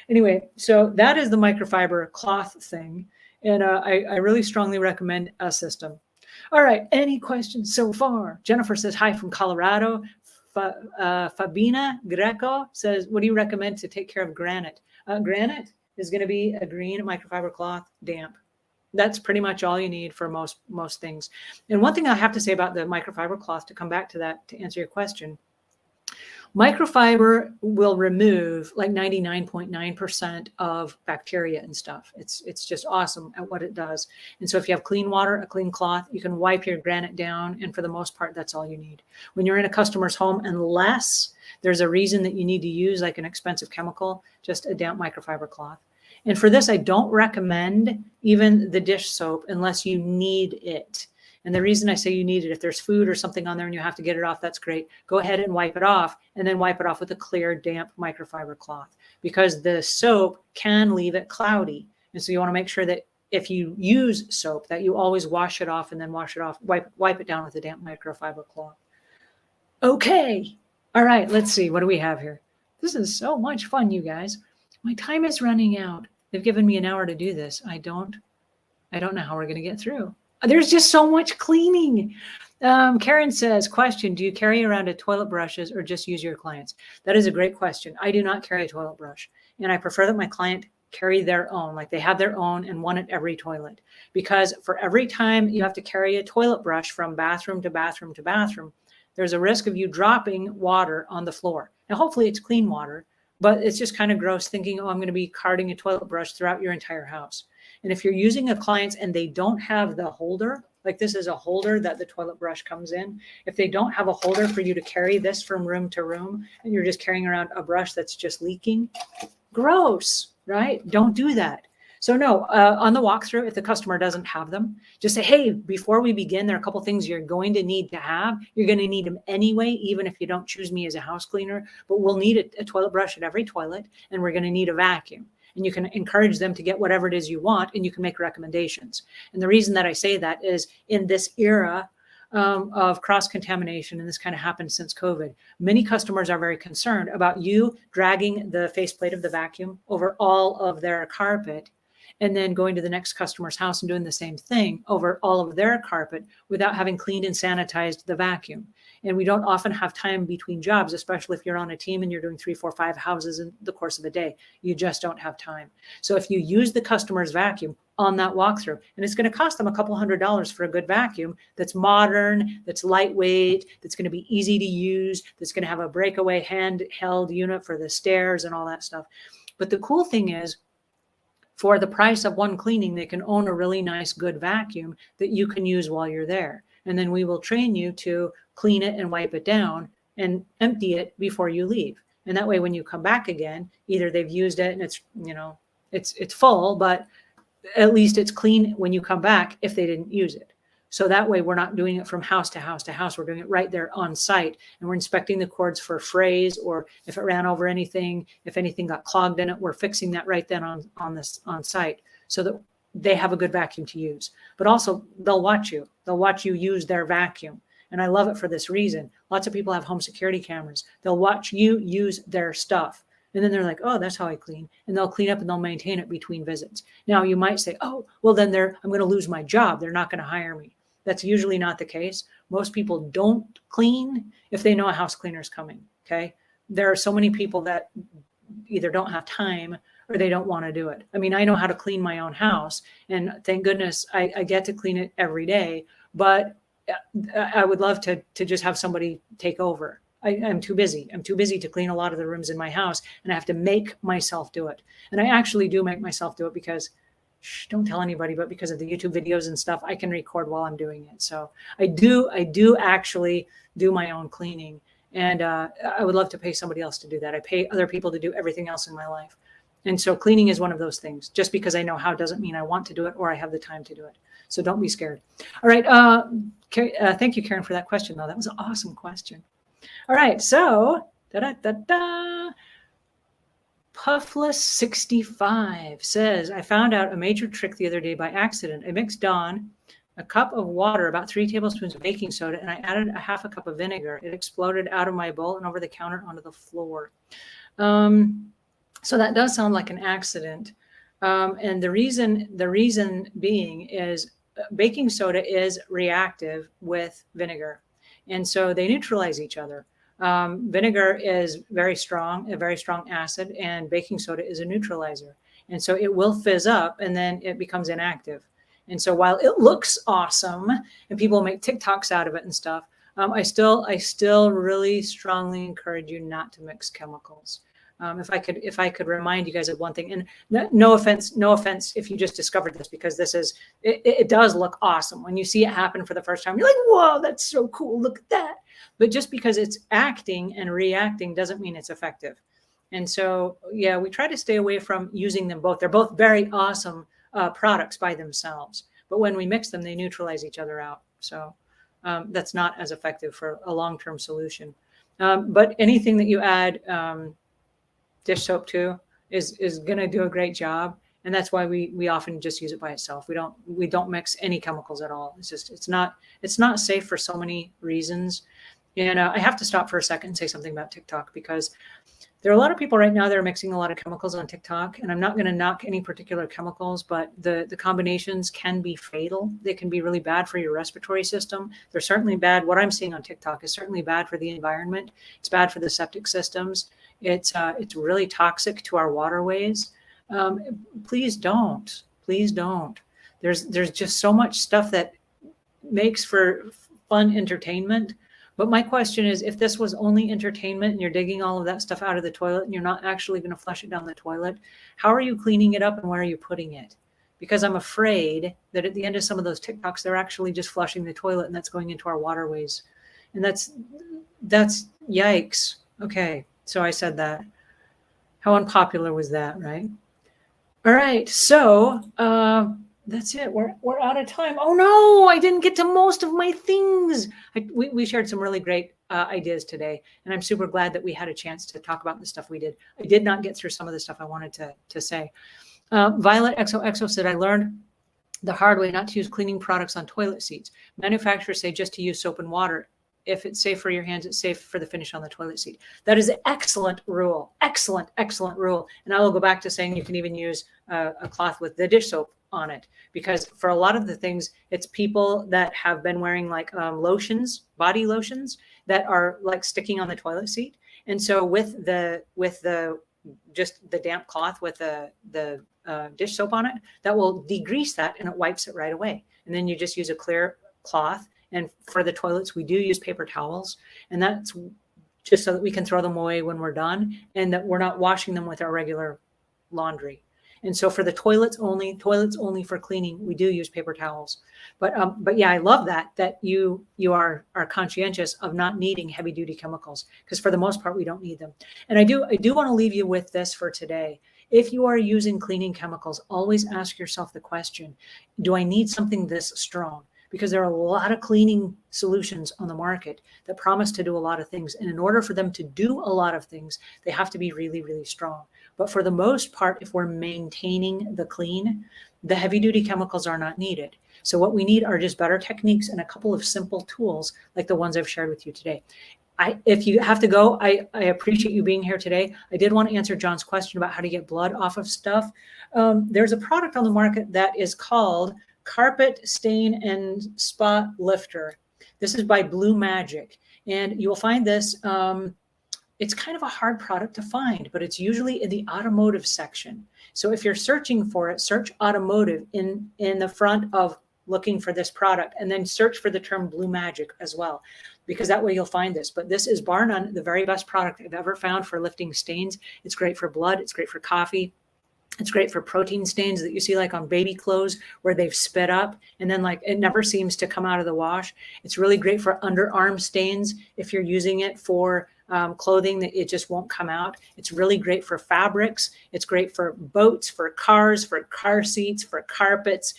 Anyway, so that is the microfiber cloth thing. And I really strongly recommend a system. All right, any questions so far? Jennifer says, hi from Colorado. Fabina Greco says, what do you recommend to take care of granite? Granite is going to be a green microfiber cloth, damp. That's pretty much all you need for most things. And one thing I have to say about the microfiber cloth, to come back to that, to answer your question, microfiber will remove like 99.9% of bacteria and stuff. It's just awesome at what it does. And so if you have clean water, a clean cloth, you can wipe your granite down. And for the most part, that's all you need. When you're in a customer's home, unless there's a reason that you need to use like an expensive chemical, just a damp microfiber cloth. And for this, I don't recommend even the dish soap unless you need it. And the reason I say you need it, if there's food or something on there and you have to get it off, that's great. Go ahead and wipe it off, and then wipe it off with a clear, damp microfiber cloth, because the soap can leave it cloudy. And so you want to make sure that if you use soap, that you always wash it off and then wash it off, wipe it down with a damp microfiber cloth. Okay. All right, let's see. What do we have here? This is so much fun, you guys. My time is running out. They've given me an hour to do this. I don't know how we're going to get through. There's just so much cleaning. Karen says, question, do you carry around a toilet brushes or just use your clients? That is a great question. I do not carry a toilet brush, and I prefer that my client carry their own, like they have their own and one at every toilet. Because for every time you have to carry a toilet brush from bathroom to bathroom to bathroom, there's a risk of you dropping water on the floor. Now, hopefully it's clean water, but it's just kind of gross thinking, oh, I'm going to be carting a toilet brush throughout your entire house. And if you're using a client and they don't have the holder, like this is a holder that the toilet brush comes in. If they don't have a holder for you to carry this from room to room, and you're just carrying around a brush that's just leaking, gross, right? Don't do that. So no, on the walkthrough, if the customer doesn't have them, just say, hey, before we begin, there are a couple things you're going to need to have. You're going to need them anyway, even if you don't choose me as a house cleaner, but we'll need a toilet brush at every toilet, and we're going to need a vacuum. And you can encourage them to get whatever it is you want, and you can make recommendations. And the reason that I say that is in this era of cross-contamination, and this kind of happened since COVID, many customers are very concerned about you dragging the faceplate of the vacuum over all of their carpet and then going to the next customer's house and doing the same thing over all of their carpet without having cleaned and sanitized the vacuum. And we don't often have time between jobs, especially if you're on a team and you're doing 3, 4, 5 houses in the course of a day. You just don't have time. So if you use the customer's vacuum on that walkthrough, and it's going to cost them a couple $100s for a good vacuum that's modern, that's lightweight, that's going to be easy to use, that's going to have a breakaway handheld unit for the stairs and all that stuff. But the cool thing is, for the price of one cleaning, they can own a really nice, good vacuum that you can use while you're there. And then we will train you to clean it and wipe it down and empty it before you leave. And that way, when you come back again, either they've used it and it's, you know, it's full, but at least it's clean when you come back if they didn't use it. So that way we're not doing it from house to house to house. We're doing it right there on site, and we're inspecting the cords for frays, or if it ran over anything, if anything got clogged in it, we're fixing that right then on site so that they have a good vacuum to use. But also they'll watch you. They'll watch you use their vacuum. And I love it for this reason. Lots of people have home security cameras. They'll watch you use their stuff. And then they're like, oh, that's how I clean. And they'll clean up and they'll maintain it between visits. Now you might say, oh, well then I'm going to lose my job. They're not going to hire me. That's usually not the case. Most people don't clean if they know a house cleaner is coming, okay? There are so many people that either don't have time or they don't want to do it. I mean, I know how to clean my own house, and thank goodness I get to clean it every day, but I would love to just have somebody take over. I'm too busy. I'm too busy to clean a lot of the rooms in my house, and I have to make myself do it. And I actually do make myself do it because, don't tell anybody, but because of the YouTube videos and stuff, I can record while I'm doing it. So I do actually do my own cleaning, and I would love to pay somebody else to do that. I pay other people to do everything else in my life. And so cleaning is one of those things. Just because I know how doesn't mean I want to do it or I have the time to do it. So don't be scared. All right. Thank you, Karen, for that question, though. That was an awesome question. All right. So, Puffless65 says, I found out a major trick the other day by accident. I mixed Dawn a cup of water, about 3 tablespoons of baking soda, and I added a half a cup of vinegar. It exploded out of my bowl and over the counter onto the floor. So that does sound like an accident. And the reason being is baking soda is reactive with vinegar. And so they neutralize each other. Vinegar is a very strong acid, and baking soda is a neutralizer. And so it will fizz up and then it becomes inactive. And so while it looks awesome and people make TikToks out of it and stuff, I still really strongly encourage you not to mix chemicals. If I could remind you guys of one thing, and no offense if you just discovered this, because it does look awesome. When you see it happen for the first time, you're like, whoa, that's so cool. Look at that. But just because it's acting and reacting doesn't mean it's effective. And so, yeah, we try to stay away from using them both. They're both very awesome products by themselves. But when we mix them, they neutralize each other out. So that's not as effective for a long-term solution. But anything that you add dish soap to is going to do a great job. And that's why we often just use it by itself. We don't mix any chemicals at all. It's not safe for so many reasons. And I have to stop for a second and say something about TikTok, because there are a lot of people right now that are mixing a lot of chemicals on TikTok. And I'm not going to knock any particular chemicals, but the combinations can be fatal. They can be really bad for your respiratory system. They're certainly bad. What I'm seeing on TikTok is certainly bad for the environment. It's bad for the septic systems. It's really toxic to our waterways. Please don't. Please don't. There's just so much stuff that makes for fun entertainment. But my question is, if this was only entertainment and you're digging all of that stuff out of the toilet and you're not actually going to flush it down the toilet, how are you cleaning it up and where are you putting it? Because I'm afraid that at the end of some of those TikToks, they're actually just flushing the toilet and that's going into our waterways. And that's yikes. Okay, so I said that. How unpopular was that, right? All right, so that's it. We're out of time. Oh no, I didn't get to most of my things. We shared some really great ideas today, and I'm super glad that we had a chance to talk about the stuff we did. I did not get through some of the stuff I wanted to say. Violet XOXO said, I learned the hard way not to use cleaning products on toilet seats. Manufacturers say just to use soap and water. If it's safe for your hands, it's safe for the finish on the toilet seat. That is an excellent rule. Excellent, excellent rule. And I will go back to saying you can even use a cloth with the dish soap on it, because for a lot of the things, it's people that have been wearing like lotions, body lotions that are like sticking on the toilet seat. And so with the just the damp cloth with the dish soap on it, that will degrease that and it wipes it right away. And then you just use a clear cloth. And for the toilets, we do use paper towels, and that's just so that we can throw them away when we're done and that we're not washing them with our regular laundry. And so for the toilets only for cleaning, we do use paper towels. But yeah, I love that you are conscientious of not needing heavy duty chemicals, because for the most part, we don't need them. And I do want to leave you with this for today. If you are using cleaning chemicals, always ask yourself the question, do I need something this strong? Because there are a lot of cleaning solutions on the market that promise to do a lot of things. And in order for them to do a lot of things, they have to be really, really strong. But for the most part, if we're maintaining the clean, the heavy duty chemicals are not needed. So what we need are just better techniques and a couple of simple tools like the ones I've shared with you today. If you have to go, I appreciate you being here today. I did want to answer John's question about how to get blood off of stuff. There's a product on the market that is called Carpet Stain and Spot Lifter. This is by Blue Magic, and you will find this. It's kind of a hard product to find, but it's usually in the automotive section. So if you're searching for it, search automotive in the front of looking for this product, and then search for the term Blue Magic as well, because that way you'll find this. But this is bar none the very best product I've ever found for lifting stains. It's great for blood. It's great for coffee. It's great for protein stains that you see like on baby clothes where they've spit up and then like it never seems to come out of the wash. It's really great for underarm stains if you're using it for clothing that it just won't come out. It's really great for fabrics. It's great for boats, for cars, for car seats, for carpets.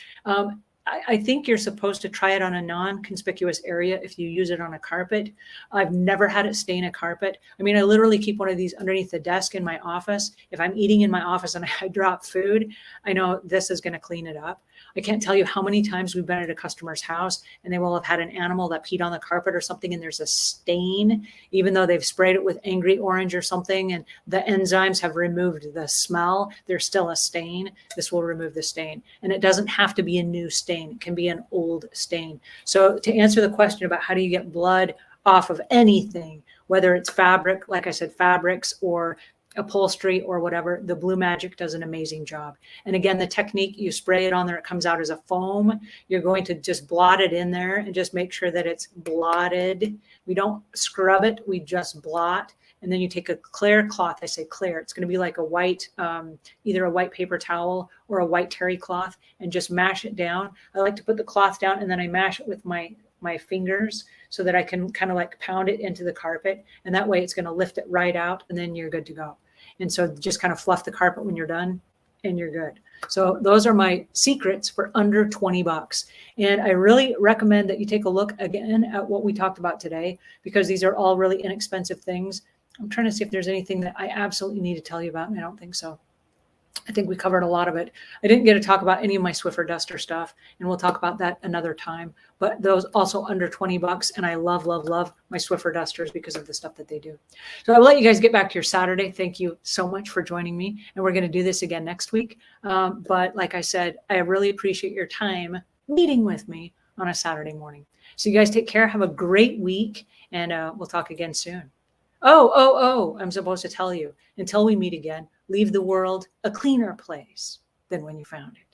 I think you're supposed to try it on a non-conspicuous area if you use it on a carpet. I've never had it stain a carpet. I mean, I literally keep one of these underneath the desk in my office. If I'm eating in my office and I drop food, I know this is going to clean it up. I can't tell you how many times we've been at a customer's house and they will have had an animal that peed on the carpet or something and there's a stain, even though they've sprayed it with Angry Orange or something and the enzymes have removed the smell, there's still a stain. This will remove the stain. And it doesn't have to be a new stain. It can be an old stain. So to answer the question about how do you get blood off of anything, whether it's fabric, like I said, fabrics or upholstery or whatever, the Blue Magic does an amazing job. And again, the technique, you spray it on there, it comes out as a foam. You're going to just blot it in there and just make sure that it's blotted. We don't scrub it, we just blot. And then you take a clear cloth. I say clear. It's going to be like a white, either a white paper towel or a white terry cloth, and just mash it down. I like to put the cloth down and then I mash it with my fingers so that I can kind of like pound it into the carpet. And that way it's going to lift it right out and then you're good to go. And so just kind of fluff the carpet when you're done and you're good. So those are my secrets for under 20 bucks. And I really recommend that you take a look again at what we talked about today, because these are all really inexpensive things. I'm trying to see if there's anything that I absolutely need to tell you about, and I don't think so. I think we covered a lot of it. I didn't get to talk about any of my Swiffer duster stuff, and we'll talk about that another time. But those also under 20 bucks, and I love, love, love my Swiffer dusters because of the stuff that they do. So I will let you guys get back to your Saturday. Thank you so much for joining me, and we're going to do this again next week. But like I said, I really appreciate your time meeting with me on a Saturday morning. So you guys take care. Have a great week, and we'll talk again soon. Oh, I'm supposed to tell you. Until we meet again, leave the world a cleaner place than when you found it.